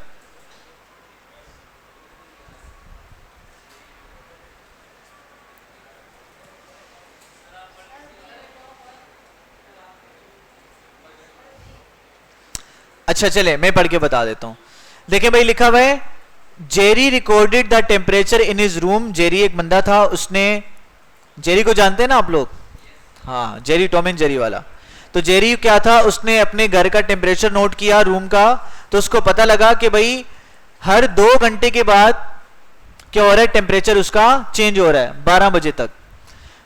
अच्छा चले, मैं पढ़ के बता देता हूं। देखें भाई, लिखा हुआ है Jerry recorded the temperature in his room. Jerry एक बंदा था, उसने, जेरी को जानते हैं ना आप लोग, हाँ जेरी, टॉम एंड जेरी वाला। तो जेरी क्या था, उसने अपने घर का टेम्परेचर नोट किया, रूम का। तो उसको पता लगा कि भाई हर 2 घंटे के बाद क्या हो रहा है, टेम्परेचर उसका चेंज हो रहा है 12 बजे तक।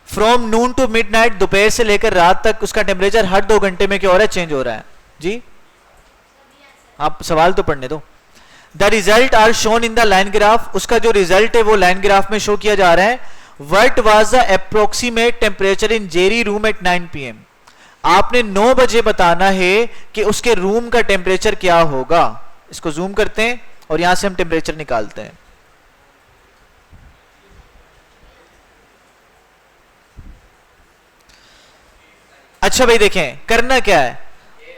फ्रॉम नून टू मिडनाइट, दोपहर से लेकर रात तक उसका टेम्परेचर हर 2 घंटे में क्या हो रहा है, चेंज हो रहा है। जी आप सवाल तो पढ़ने दो। The result are shown in the line graph, उसका जो रिजल्ट है वो लाइन ग्राफ में शो किया जा रहा है। What was the approximate temperature in Jerry room at 9 PM। आपने 9 बजे बताना है कि उसके रूम का टेम्परेचर क्या होगा। इसको जूम करते हैं और यहां से हम टेम्परेचर निकालते हैं। अच्छा भाई देखें, करना क्या है,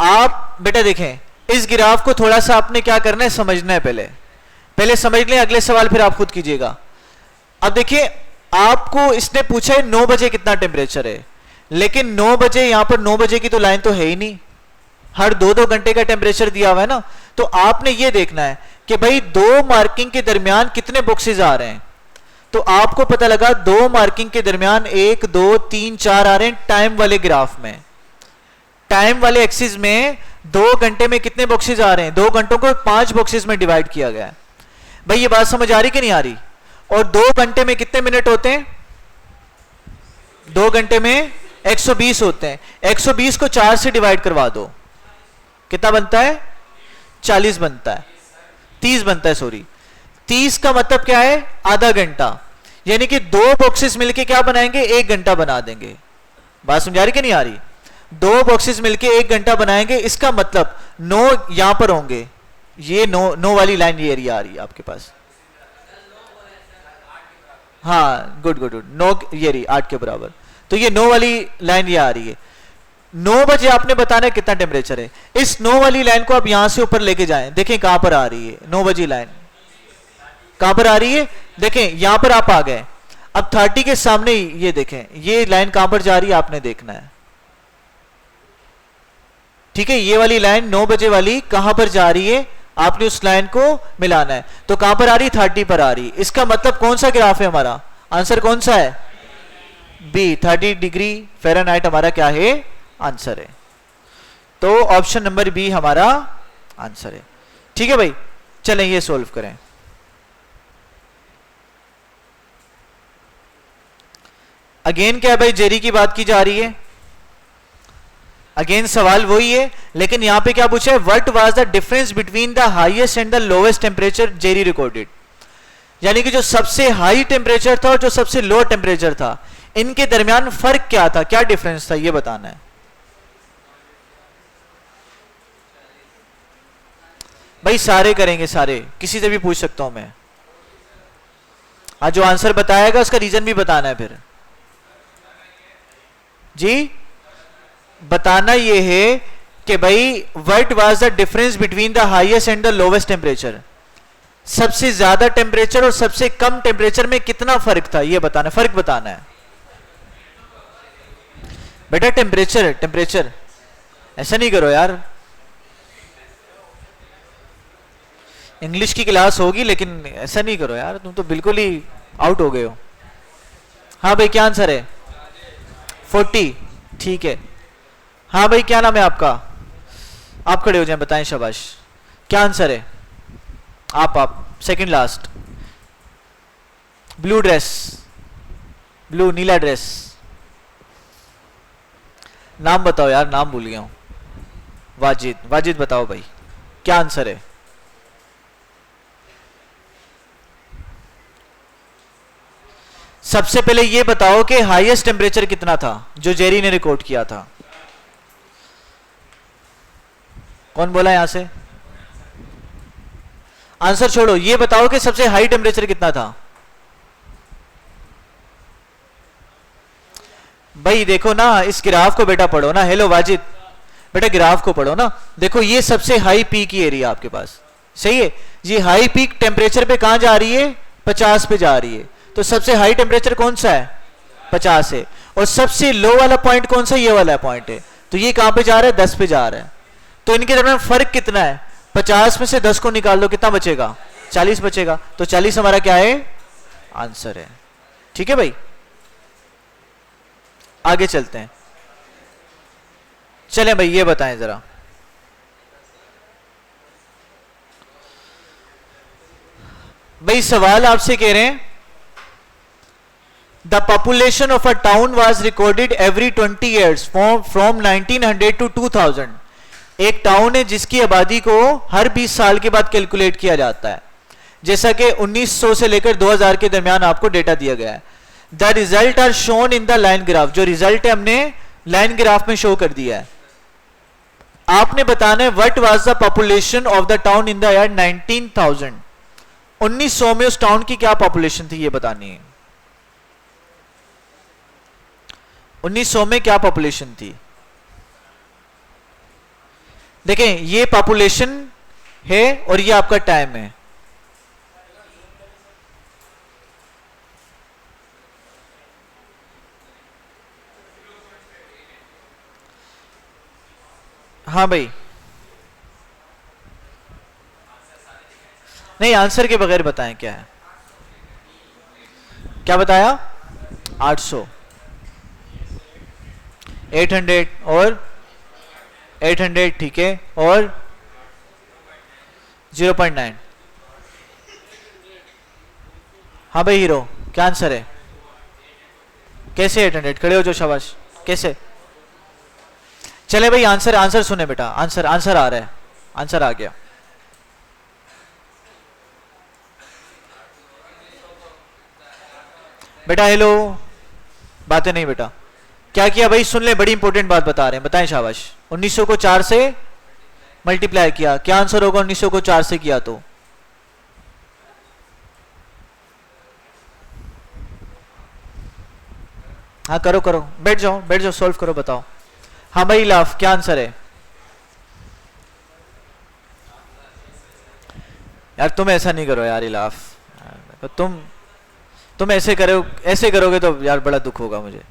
आप बेटा देखें, इस ग्राफ को थोड़ा सा आपने क्या करना है, समझना है। पहले समझ लें, अगले सवाल फिर आप खुद कीजिएगा। अब देखिए, आपको इसने पूछा है 9 बजे कितना टेम्परेचर है, लेकिन 9 बजे, यहां पर 9 बजे की तो लाइन तो है ही नहीं, हर 2-2 घंटे का टेम्परेचर दिया हुआ है ना। तो आपने ये देखना है कि भाई 2 मार्किंग के दरमियान कितने बॉक्सेस आ रहे हैं। तो आपको पता लगा 2 मार्किंग के दरमियान 1, 2, 3, 4 आ रहे हैं टाइम वाले ग्राफ में। टाइम वाले एक्सिस में 2 घंटे में कितने बॉक्सेस आ रहे हैं, 2 घंटों को 5 बॉक्सेस में डिवाइड किया गया है। भाई ये बात समझ आ रही कि नहीं आ रही? और 2 घंटे में कितने मिनट होते हैं, 2 घंटे में 120 होते हैं। 120 को 4 से डिवाइड करवा दो, कितना बनता है, 40 बनता है, 30 बनता है, सॉरी 30 का मतलब क्या है, आधा घंटा। यानी कि 2 बॉक्सेस मिलके क्या बनाएंगे, 1 घंटा बना देंगे। बात समझ आ रही कि नहीं आ रही? 2 बॉक्सेस मिलके 1 घंटा बनाएंगे। इसका मतलब 9 यहां पर होंगे, ये नो वाली लाइन ये एरिया आ रही है आपके पास। हाँ गुड गुड गुड, नो ये रही 8 के बराबर, तो ये 9 वाली लाइन ये आ रही है। 9 बजे आपने बताना है कितना टेम्परेचर है। इस 9 वाली लाइन को आप यहां से ऊपर लेके जाएं, देखें कहां पर आ रही है 9 बजे लाइन, कहां पर आ रही है, देखें यहां पर आप आ गए। अब 30 के सामने ये देखें, ये लाइन कहां पर जा रही है आपने देखना है, ठीक है। ये वाली लाइन 9 बजे वाली कहां पर जा रही है, आपने उस लाइन को मिलाना है। तो कहां पर आ रही, 30 पर आ रही। इसका मतलब कौन सा ग्राफ है हमारा, आंसर कौन सा है, बी, 30 डिग्री फ़ारेनहाइट हमारा क्या है, आंसर है। तो ऑप्शन नंबर बी हमारा आंसर है, ठीक है भाई। चलें ये सोल्व करें। अगेन क्या है भाई, जेरी की बात की जा रही है, अगेन सवाल वही है, लेकिन यहां पे क्या पूछा है, what was the difference between the highest and the lowest temperature Jerry recorded. यानी कि जो सबसे हाई टेम्परेचर था और जो सबसे लो टेम्परेचर था, इनके दरमियान फर्क क्या था, क्या डिफरेंस था, ये बताना है भाई। सारे करेंगे, सारे, किसी से भी पूछ सकता हूं मैं। आज जो आंसर बताएगा उसका रीजन भी बताना है फिर जी। बताना ये है कि भाई what was the difference between the highest and the lowest temperature, सबसे ज्यादा टेम्परेचर और सबसे कम टेम्परेचर में कितना फर्क था, ये बताना, फर्क बताना है बेटा। टेम्परेचर टेम्परेचर, ऐसा नहीं करो यार, इंग्लिश की क्लास होगी लेकिन ऐसा नहीं करो यार, तुम तो बिल्कुल ही आउट हो गए हो। हाँ भाई क्या आंसर है, 40, ठीक है। हाँ भाई क्या नाम है आपका, आप खड़े हो जाएं, बताएं, शाबाश। क्या आंसर है, आप second last, blue dress, blue नीला ड्रेस, नाम बताओ यार, नाम भूल गया हूं। वाजिद, वाजिद बताओ भाई क्या आंसर है। सबसे पहले ये बताओ कि हाईएस्ट टेम्परेचर कितना था जो जेरी ने रिकॉर्ड किया था, कौन बोला यहां से, आंसर छोड़ो, ये बताओ कि सबसे हाई टेम्परेचर कितना था। भाई देखो ना, इस ग्राफ को बेटा पढ़ो ना, हेलो वाजिद, बेटा ग्राफ को पढ़ो ना। देखो ये सबसे हाई पीक की एरिया आपके पास, सही है जी। हाई पीक टेम्परेचर पे कहां जा रही है, 50 पे जा रही है। तो सबसे हाई टेम्परेचर कौन सा है, 50 है। और सबसे लो वाला पॉइंट कौन सा, ये वाला पॉइंट है। तो ये कहां पे जा रहा है, 10 पे जा रहा है। तो इनके दरमियान फर्क कितना है, 50 में से 10 को निकाल दो, कितना बचेगा, 40 बचेगा। तो 40 हमारा क्या है, आंसर है, ठीक है भाई। आगे चलते हैं, चलें भाई ये बताएं जरा, भाई सवाल आपसे कह रहे हैं, the population of a town was recorded every 20 years from 1900 to 2000। एक टाउन है जिसकी आबादी को हर 20 साल के बाद कैलकुलेट किया जाता है, जैसा कि 1900 से लेकर 2000 के दरमियान आपको डेटा दिया गया है। The result are shown in the line graph, जो रिजल्ट है हमने लाइन ग्राफ में शो कर दिया है। आपने बताना है what was the population of the town in the year 19,000। 1900 में उस टाउन की क्या पॉपुलेशन थी, ये बतानी है। 1900 में क्या पॉपुलेशन थी, देखें ये पॉपुलेशन है और ये आपका टाइम है। हाँ भाई, नहीं आंसर के बगैर बताएं क्या है, क्या बताया, 800, 800 और 800, ठीक है, और 0.9। हाँ भाई हीरो, क्या आंसर है, कैसे 800, खड़े हो जो, शाबाश, कैसे। चले भाई आंसर, आंसर सुने बेटा, आंसर आंसर आ रहा है, आंसर आ गया। बेटा हेलो, बातें नहीं बेटा, क्या किया भाई, सुन ले, बड़ी इंपॉर्टेंट बात बता रहे हैं, बताएं, शाबाश। 1900 को 4 से मल्टीप्लाई किया, क्या आंसर होगा 1900 को 4 से किया तो? हाँ करो करो, बैठ जाओ सॉल्व करो, बताओ। हाँ भाई लाफ, क्या आंसर है यार? तुम ऐसा नहीं करो यार इलाफ, तुम ऐसे करोगे तो यार बड़ा दुख होगा मुझे।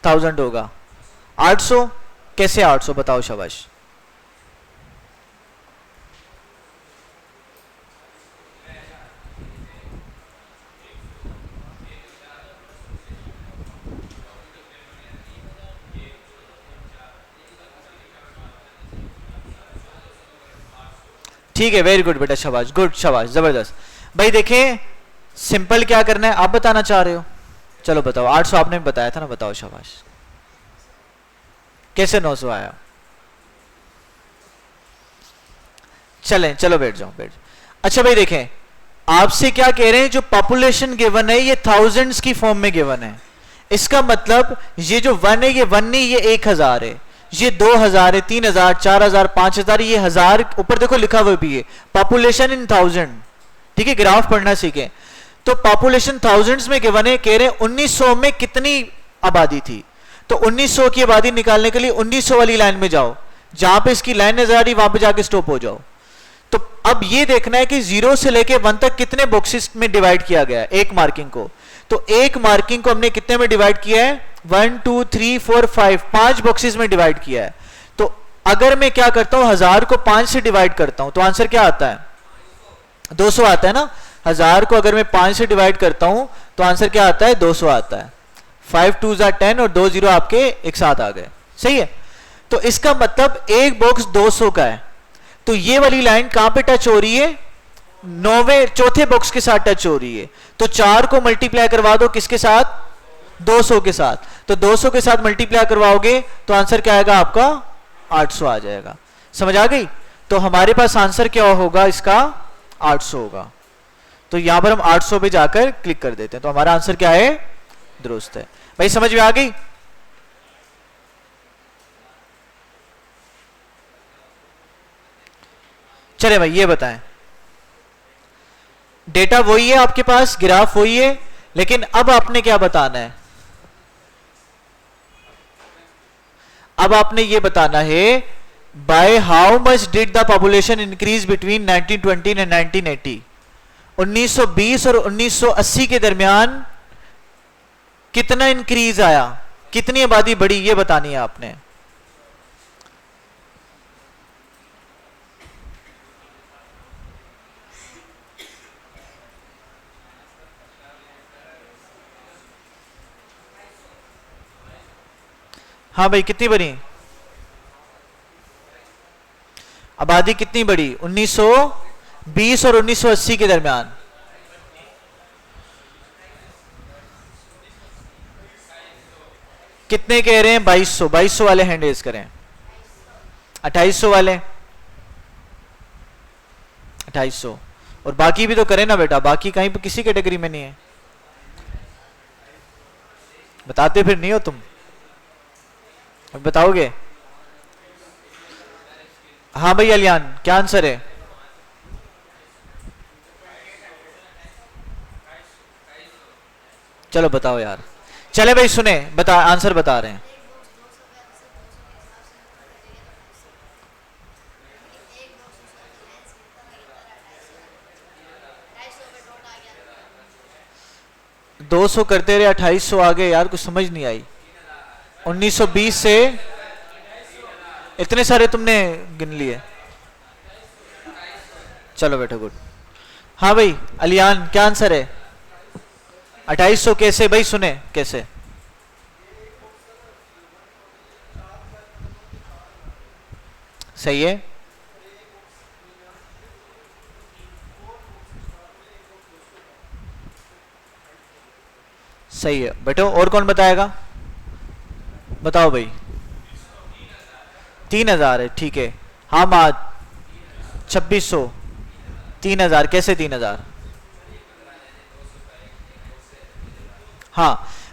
1000 होगा। 800 कैसे? 800 बताओ, शाबाश। ठीक है, वेरी गुड बेटा, शाबाश, गुड, शाबाश, जबरदस्त। भाई देखें, सिंपल क्या करना है आप बताना चाह रहे हो? चलो बताओ। 800 आपने बताया था ना, बताओ, शाबाश। कैसे 900 आया? चलो बैठ जाओ। अच्छा भाई देखें, आपसे क्या कह रहे हैं, जो पॉपुलेशन गिवन है ये थाउजेंड्स की फॉर्म में गिवन है। इसका मतलब ये जो 1 है, ये 1 नहीं, ये 1000 है, ये 2000 है, 3000, 4000, 5000, ये 1000 ऊपर देखो लिखा हुआ भी है, पॉपुलेशन इन 1000। ठीक है, ग्राफ पढ़ना सीखें। तो पॉपुलेशन थाउजेंड्स में गिवन है, कह रहे हैं 1900 में कितनी आबादी थी। तो 1900 की आबादी निकालने के लिए 1900 वाली लाइन में जाओ, जहां पे इसकी लाइन नजर आ रही वहां पे जाके स्टॉप हो जाओ। तो अब ये देखना है कि 0 से लेके 1 तक कितने बॉक्सेस में डिवाइड किया गया है एक मार्किंग को। तो एक मार्किंग को हमने कितने में डिवाइड किया है? 1 2 3 4 5, 5 बॉक्सेस में डिवाइड किया है। तो अगर मैं क्या करता हूं, 1000 को 5 से डिवाइड करता हूं तो आंसर क्या आता है? 200 आता है ना। 1000 को अगर मैं 5 से डिवाइड करता हूं तो आंसर क्या आता है? 200 आता है। 5 2 10 और 2 0 आपके एक साथ आ गए, सही है। तो इसका मतलब एक बॉक्स 200 का है। तो ये वाली लाइन कहां पे टच हो रही है? 9वें चौथे बॉक्स के साथ टच हो रही है। तो 4 को मल्टीप्लाई करवा दो किसके साथ? 200 के साथ। तो 200 के साथ मल्टीप्लाई करवाओगे तो आंसर क्या आएगा आपका? 800 आ जाएगा। समझ आ गई? तो हमारे पास आंसर क्या होगा इसका? 800 होगा। तो यहां पर हम 800 पे जाकर क्लिक कर देते हैं, तो हमारा आंसर क्या है? दुरुस्त है। भाई समझ में आ गई? चले भाई ये बताएं, डेटा वही है आपके पास, ग्राफ वही है, लेकिन अब आपने क्या बताना है? अब आपने ये बताना है by how much did the population increase between 1920 and 1980। 1920 और 1980 के दरमियान कितना इंक्रीज आया, कितनी आबादी बढ़ी, ये बतानी है आपने। हाँ भाई कितनी बढ़ी आबादी? कितनी बढ़ी 1920 और 1980 के दरमियान? कितने कह रहे हैं? 2200। 2200 वाले हैंड रेज करें। 2800 वाले? 2800। और बाकी भी तो करें ना बेटा, बाकी कहीं पर किसी कैटेगरी में नहीं है। बताते फिर नहीं हो तुम, बताओगे? हाँ भाई अलियान, क्या आंसर है? चलो बताओ यार। चले भाई सुने, बता, आंसर बता रहे हैं। दो सौ करते रहे, 2800 आ गए यार, कुछ समझ नहीं आई। 1920 से इतने सारे तुमने गिन लिए। चलो बेटा गुड। हाँ भाई अलियान, क्या आंसर है? 2800 कैसे भाई? सुने कैसे? सही है, सही है बेटो। और कौन बताएगा? बताओ भाई। 3000 है, ठीक है। हाँ माँ 2600। 3000 कैसे? 3000। हाँ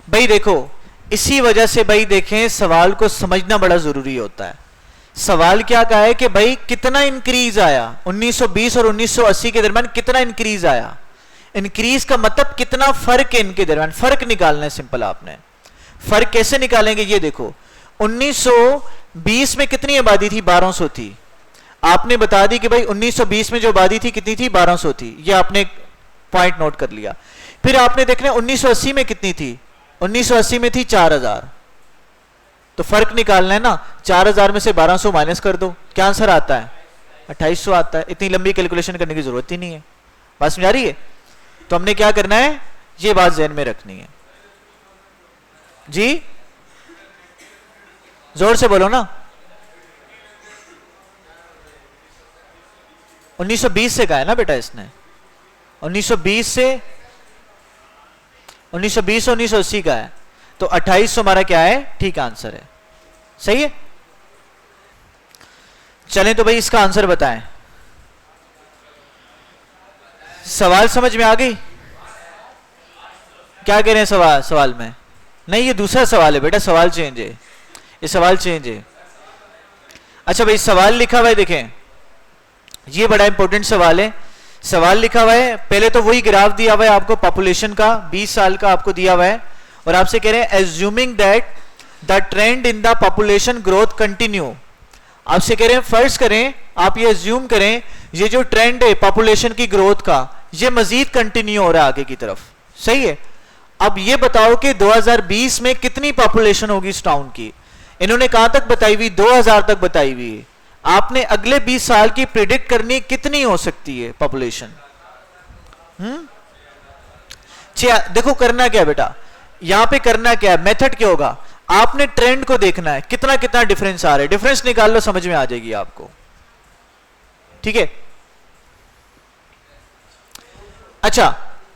भाई देखो, इसी वजह से भाई देखें, सवाल को समझना बड़ा जरूरी होता है। सवाल क्या कहा है कि भाई कितना इंक्रीज आया 1920 और 1980 के दरमियान, कितना इंक्रीज आया। इंक्रीज का मतलब कितना फर्क है इनके दरमियान, फर्क निकालना है सिंपल। आपने फर्क कैसे निकालेंगे, ये देखो 1920 में कितनी आबादी थी, 1200 थी। आपने बता दी कि भाई 1920 में जो आबादी थी कितनी थी, 1200 थी। ये आपने पॉइंट नोट कर लिया। फिर आपने देखना 1980 में कितनी थी, 1980 में थी 4000। तो फर्क निकालना है ना, 4000 में से 1200 माइनस कर दो, क्या आंसर आता है, 2800 आता है। इतनी लंबी कैलकुलेशन करने की जरूरत ही नहीं है। बात समझ आ रही है? तो हमने क्या करना है, ये बात ज़हन में रखनी है जी। जोर से बोलो ना। 1920 से कहा है ना बेटा इसने, 1920 से 1980 का है, तो 2800 हमारा क्या है, ठीक आंसर है। सही है। चलें तो भाई इसका आंसर बताएं। सवाल समझ में आ गई? क्या कह रहे हैं सवाल में? नहीं, ये दूसरा सवाल है बेटा, सवाल चेंज है, ये सवाल चेंज है। अच्छा भाई सवाल लिखा हुआ है, देखें ये बड़ा इंपॉर्टेंट सवाल है। सवाल लिखा हुआ है, पहले तो वही ग्राफ दिया हुआ है आपको पॉपुलेशन का, 20 साल का आपको दिया हुआ है, और आपसे कह रहे हैं assuming that the trend in the population growth continue. आपसे कह रहे हैं फर्ज करें, आप ये एज्यूम करें ये जो ट्रेंड है पॉपुलेशन की ग्रोथ का, ये मजीद कंटिन्यू हो रहा है आगे की तरफ। सही है। अब ये बताओ कि 2020 में कितनी पॉपुलेशन होगी इस टाउन की। इन्होंने कहां तक बताई हुई, 2000 तक बताई हुई है। आपने अगले 20 साल की प्रिडिक्ट करनी कितनी हो सकती है पॉपुलेशन। देखो करना क्या है बेटा, यहां पे करना क्या है, मेथड क्या होगा, आपने ट्रेंड को देखना है कितना कितना डिफरेंस आ रहा है, डिफरेंस निकाल लो, समझ में आ जाएगी आपको। ठीक है। अच्छा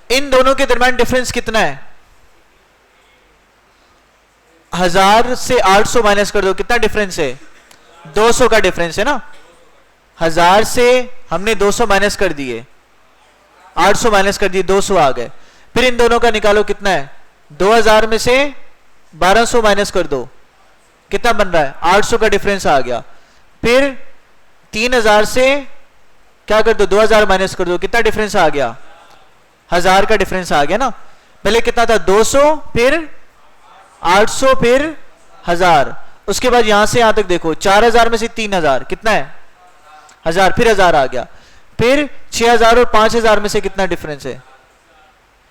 इन दोनों के दरमियान डिफरेंस कितना है, 1000 से 800 माइनस कर दो, कितना डिफरेंस है, 200 का डिफरेंस है ना। 1000 से हमने 200 माइनस कर दिए, 800 माइनस कर दिए, 200 आ गए। फिर इन दोनों का निकालो कितना है, 2000 में से 1200 माइनस कर दो, कितना बन रहा है, 800 का डिफरेंस आ गया। फिर 3000 से क्या कर दो, 2000 माइनस कर दो, कितना डिफरेंस आ गया, 1000 का डिफरेंस आ गया ना। पहले कितना था, 200, फिर 800, फिर 1000। उसके बाद यहां से यहां तक देखो, 4000 में से 3000 कितना है, 1000, फिर 1000 आ गया। फिर 6000 और 5000 में से कितना डिफरेंस है,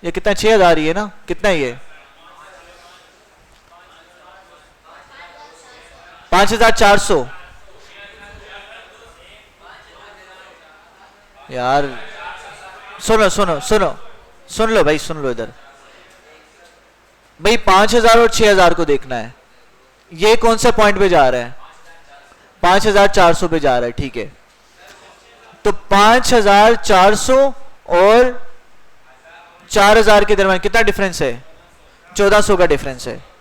ये कितना, 6000 ही है ना, कितना ही है, 5400। यार सुनो सुनो सुनो, सुन लो भाई, सुन लो इधर भाई, 5000 और 6000 को देखना है। ये कौन से पॉइंट पे जा रहा है, 5400 पे जा रहा है। ठीक है, तो 5400 और 4000 के दरमियान कितना डिफरेंस है, 1400 का डिफरेंस है।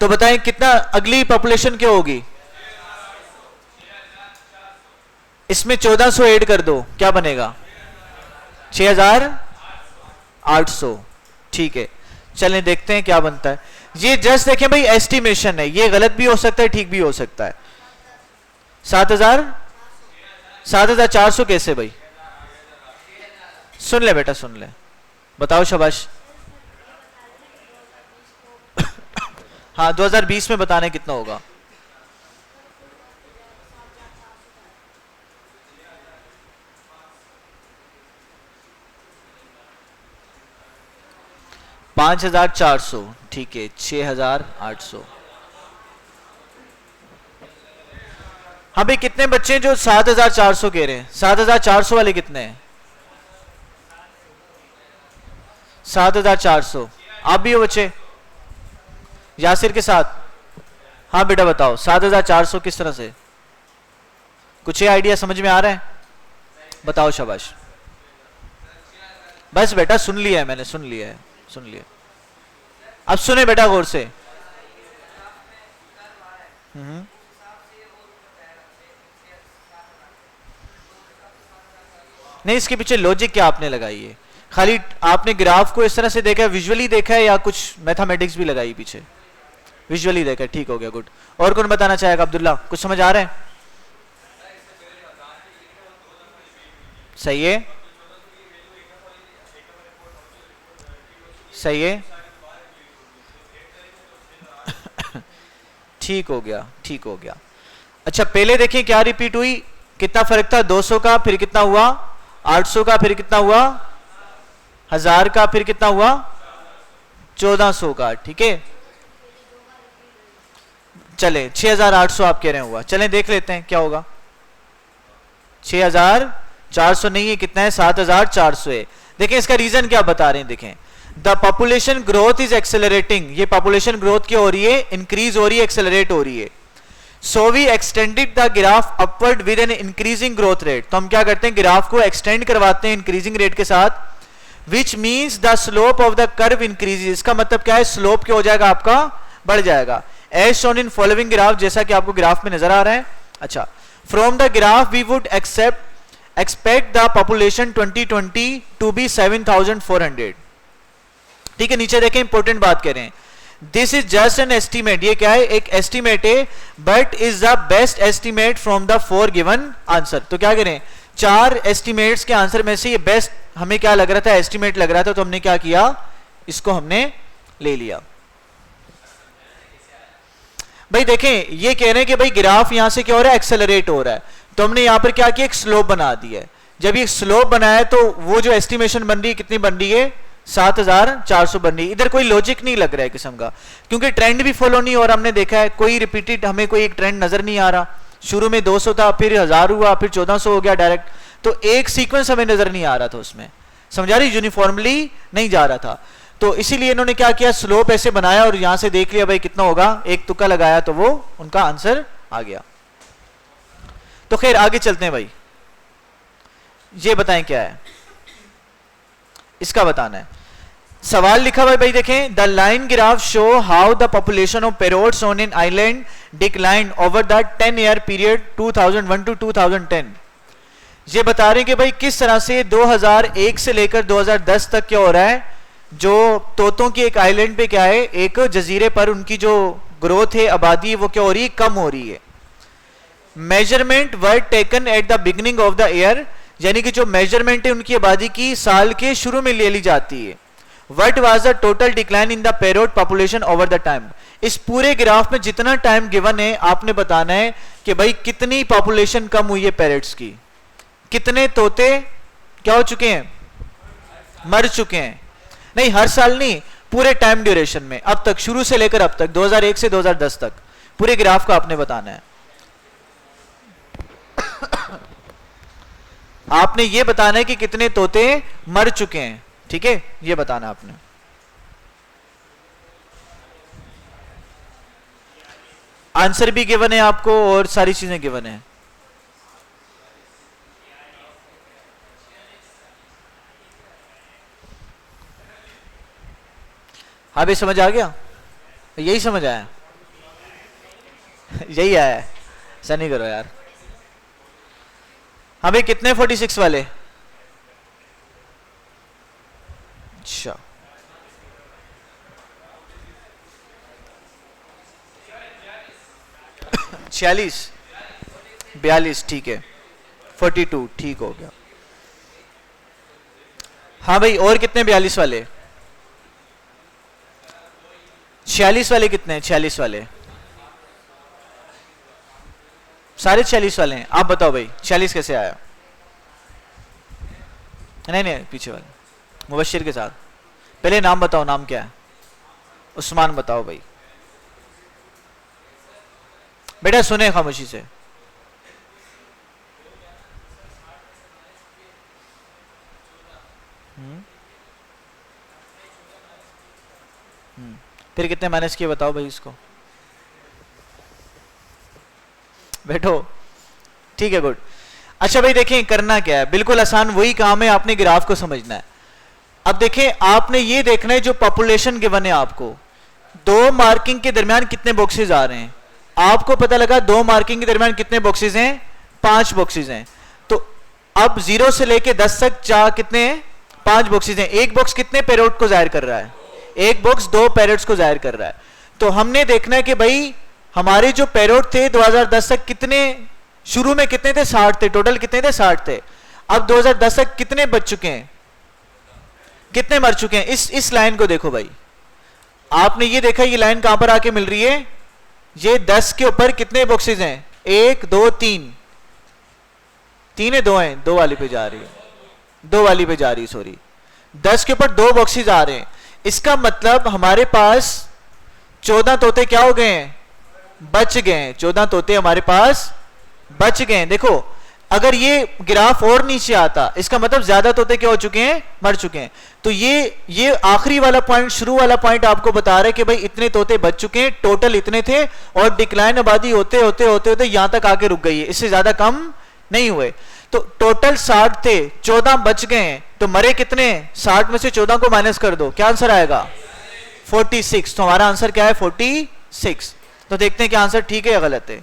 तो बताएं कितना अगली पॉपुलेशन क्या होगी, इसमें 1400 ऐड कर दो, क्या बनेगा, 6800। ठीक है, चलें देखते हैं क्या बनता है। ये जस्ट देखें भाई एस्टिमेशन है, ये गलत भी हो सकता है, ठीक भी हो सकता है। 7400 कैसे भाई, सुन ले बेटा, सुन ले, बताओ शाबाश। हाँ 2020 में बताने कितना होगा, $5400। ठीक है, 6800। हाँ भाई कितने बच्चे हैं जो 7400 कह रहे हैं, 7400 वाले कितने हैं, 7400। आप भी हो बच्चे यासिर के साथ? हाँ बेटा बताओ 7400 किस तरह से, कुछ ये आइडिया समझ में आ रहा है, बताओ शाबाश। बस बेटा सुन लिया है मैंने, सुन लिया है, सुन लिया। अब सुने बेटा गौर से। नहीं, इसके पीछे लॉजिक क्या आपने लगाई है, खाली आपने ग्राफ को इस तरह से देखा है, विजुअली देखा है, या कुछ मैथमेटिक्स भी लगाई पीछे? विजुअली देखा, ठीक हो गया, गुड। और कौन बताना चाहेगा? अब्दुल्ला, कुछ समझ आ रहा है? सही है, सही है, ठीक हो गया, ठीक हो गया। अच्छा पहले देखें क्या रिपीट हुई, कितना फर्क था? 200 का, फिर कितना हुआ? 800 का, फिर कितना हुआ? 1000 का, फिर कितना हुआ? 1400 का, ठीक है। चले 6800 आप कह रहे हैं हुआ, चलें देख लेते हैं क्या होगा। 6400 नहीं है, कितना है? 7400 है। देखें इसका रीजन क्या बता रहे हैं, देखें the population growth is accelerating, ये पॉपुलेशन ग्रोथ क्या हो रही है? इंक्रीज हो रही है, एक्सेलरेट हो रही है। So we extended the graph upward with an increasing growth rate, तो हम क्या करते हैं? ग्राफ को एक्सटेंड करवाते हैं इंक्रीजिंग रेट के साथ, which means the slope of the curve increases, इसका मतलब क्या है? स्लोप क्या हो जाएगा आपका? बढ़ जाएगा। As shown in following graph, जैसा कि आपको ग्राफ में नजर आ रहा है। अच्छा, from the graph we would expect the population 2020 to be 7400, ठीक है। नीचे देखें, इंपॉर्टेंट बात कह रहे हैं, this is just an estimate, ये क्या है? एक एस्टीमेट है, but is the best estimate from the 4 given answer. तो क्या करें? 4 एस्टीमेट्स के आंसर में से ये बेस्ट हमें क्या लग रहा था? एस्टीमेट लग रहा था, तो हमने क्या किया? इसको हमने ले लिया। भाई देखें, ये कह रहे हैं कि भाई ग्राफ यहां से क्या हो रहा है? एक्सेलरेट हो रहा है, तो हमने यहां पर क्या किया? एक स्लोप बना दिया है। जब ये स्लोप बनाया तो वो जो एस्टिमेशन बन रही है कितनी बन रही है? 7400 बन रही है। इधर कोई लॉजिक नहीं लग रहा है किस्म का, क्योंकि ट्रेंड भी फॉलो नहीं हो रहा। हमने देखा है कोई रिपीटेड, हमें कोई एक ट्रेंड नजर नहीं आ रहा। शुरू में 200 था, फिर 1000 हुआ, फिर 1400 हो गया डायरेक्ट, तो एक सीक्वेंस हमें नजर नहीं आ रहा था उसमें, समझा रही? यूनिफॉर्मली नहीं जा रहा था, तो इसीलिए इन्होंने क्या किया? स्लोप ऐसे बनाया और यहां से देख लिया भाई कितना होगा, एक तुक्का लगाया तो वो उनका आंसर आ गया। तो खैर आगे चलते हैं भाई, ये बताएं क्या है, इसका बताना है। सवाल लिखा हुआ है भाई, देखें, the line graph show how the population of parrots on an island decline over the 10-year period 2001 to 2010। ये बता रहे हैं कि भाई किस तरह से 2001 से लेकर 2010 तक क्या हो रहा है, जो तोतों की एक आइलैंड पे क्या है, एक जजीरे पर उनकी जो ग्रोथ है, आबादी, वो क्या हो रही है? कम हो रही है। Measurement were taken at the beginning of the year, यानी कि जो मेजरमेंट है उनकी आबादी की साल के शुरू में ले ली जाती है। What was the total decline in the parrot population over the time, इस पूरे ग्राफ में जितना टाइम गिवन है आपने बताना है कि भाई कितनी पॉपुलेशन कम हुई है पैरेट्स की, कितने तोते क्या हो चुके हैं? मर चुके हैं। नहीं, हर साल नहीं, पूरे टाइम ड्यूरेशन में, अब तक, शुरू से लेकर अब तक, 2001 से 2010 तक, पूरे ग्राफ का आपने बताना है। आपने ये बताना है कि कितने तोते मर चुके हैं, ठीक है, ये बताना आपने। आंसर भी गिवन है आपको और सारी चीजें गिवन है। हाँ भाई, समझ आ गया? यही समझ आया? यही आया है? ऐसा नहीं करो यार। हाँ भाई, कितने 46 वाले? अच्छा, 46, 42, ठीक है, 42, ठीक हो गया। हाँ भाई, और कितने 42 वाले? 46 वाले कितने हैं? 46 वाले सारे 46 वाले हैं। आप बताओ भाई 46 कैसे आया? नहीं नहीं, पीछे वाले मुबशिर के साथ। पहले नाम बताओ, नाम क्या है? उस्मान बताओ भाई। बेटा सुने खामोशी से। फिर कितने माइनस किए बताओ भाई इसको। बैठो, ठीक है, गुड। अच्छा भाई देखें करना क्या है, बिल्कुल आसान वही काम है, आपने ग्राफ को समझना है। अब देखें, आपने ये देखना है जो पॉपुलेशन गिवन है आपको, 2 मार्किंग के दरमियान कितने बॉक्सेस आ रहे हैं। आपको पता लगा 2 मार्किंग के दरमियान कितने बॉक्सेस हैं? 5 बॉक्सेस हैं। तो अब 0 से लेके 10 तक कितने हैं? 5 बॉक्सेस हैं। एक बॉक्स कितने पैरोट को जाहिर कर रहा है? एक बॉक्स 2 पैरेट्स को जाहिर कर रहा है। तो हमने देखना है कि भाई हमारे जो पेरोड थे 2010 तक कितने, शुरू में कितने थे, 60 थे, टोटल कितने थे, 60 थे। अब 2010 तक कितने बच चुके हैं, कितने मर चुके हैं। इस लाइन को देखो भाई, आपने ये देखा ये लाइन कहां पर आके मिल रही है, ये 10 के ऊपर कितने बॉक्सेस हैं, 1 2 3, 3 है 2 हैं, 2 वाली पे जा रही है, 2 वाली पे जा रही है, सॉरी 10 के ऊपर 2 बॉक्सेस आ रहे हैं। इसका मतलब हमारे पास 14 तोते क्या हो गए हैं, बच गए हैं, 14 तोते हमारे पास बच गए हैं। देखो अगर ये ग्राफ और नीचे आता, इसका मतलब ज्यादा तोते क्या हो चुके हैं, मर चुके हैं। तो ये आखिरी वाला पॉइंट, शुरू वाला पॉइंट आपको बता रहा है कि भाई इतने तोते बच चुके हैं, टोटल इतने थे, और डिक्लाइन आबादी होते होते होते होते यहां तक आके रुक गई है, इससे ज्यादा कम नहीं हुए। तो टोटल 60 थे, 14 बच गए हैं, तो मरे कितने, 60 में से 14 को माइनस कर दो, क्या आंसर आएगा 46। तो हमारा आंसर क्या है 46। तो देखते हैं कि आंसर ठीक है या गलत है।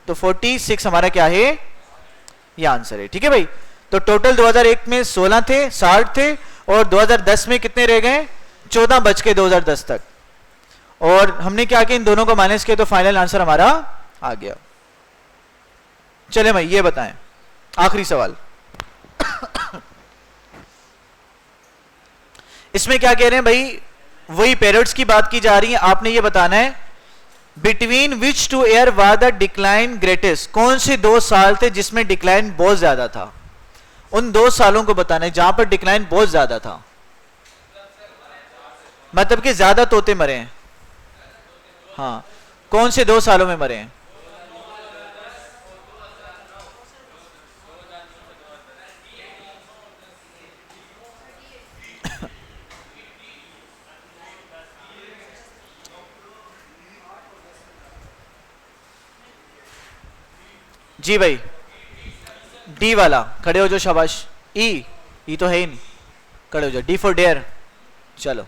तो 46 हमारा क्या है, ये आंसर है। ठीक है भाई, तो टोटल 2001 में 16 थे, 60 थे, और 2010 में कितने रह गए, 14 बच के 2010 तक, और हमने क्या किया, इन दोनों को माइनस किया, तो फाइनल आंसर हमारा आ गया। चले भाई ये बताएं, आखिरी सवाल इसमें क्या कह रहे हैं भाई, वही पेरियड्स की बात की जा रही है। आपने ये बताना है between which two year was the decline greatest, कौन से 2 साल थे जिसमें डिक्लाइन बहुत ज्यादा था, उन 2 सालों को बताना है जहां पर डिक्लाइन बहुत ज्यादा था, मतलब कि ज्यादा तोते मरे हैं। हाँ, कौन से 2 सालों में मरे हैं, जी भाई डी वाला, खड़े हो जो, शाबाश। ई तो है ही नहीं, खड़े हो जाओ, डी फॉर डेयर। चलो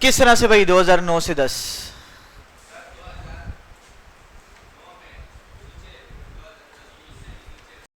किस तरह से भाई 2009 से 10,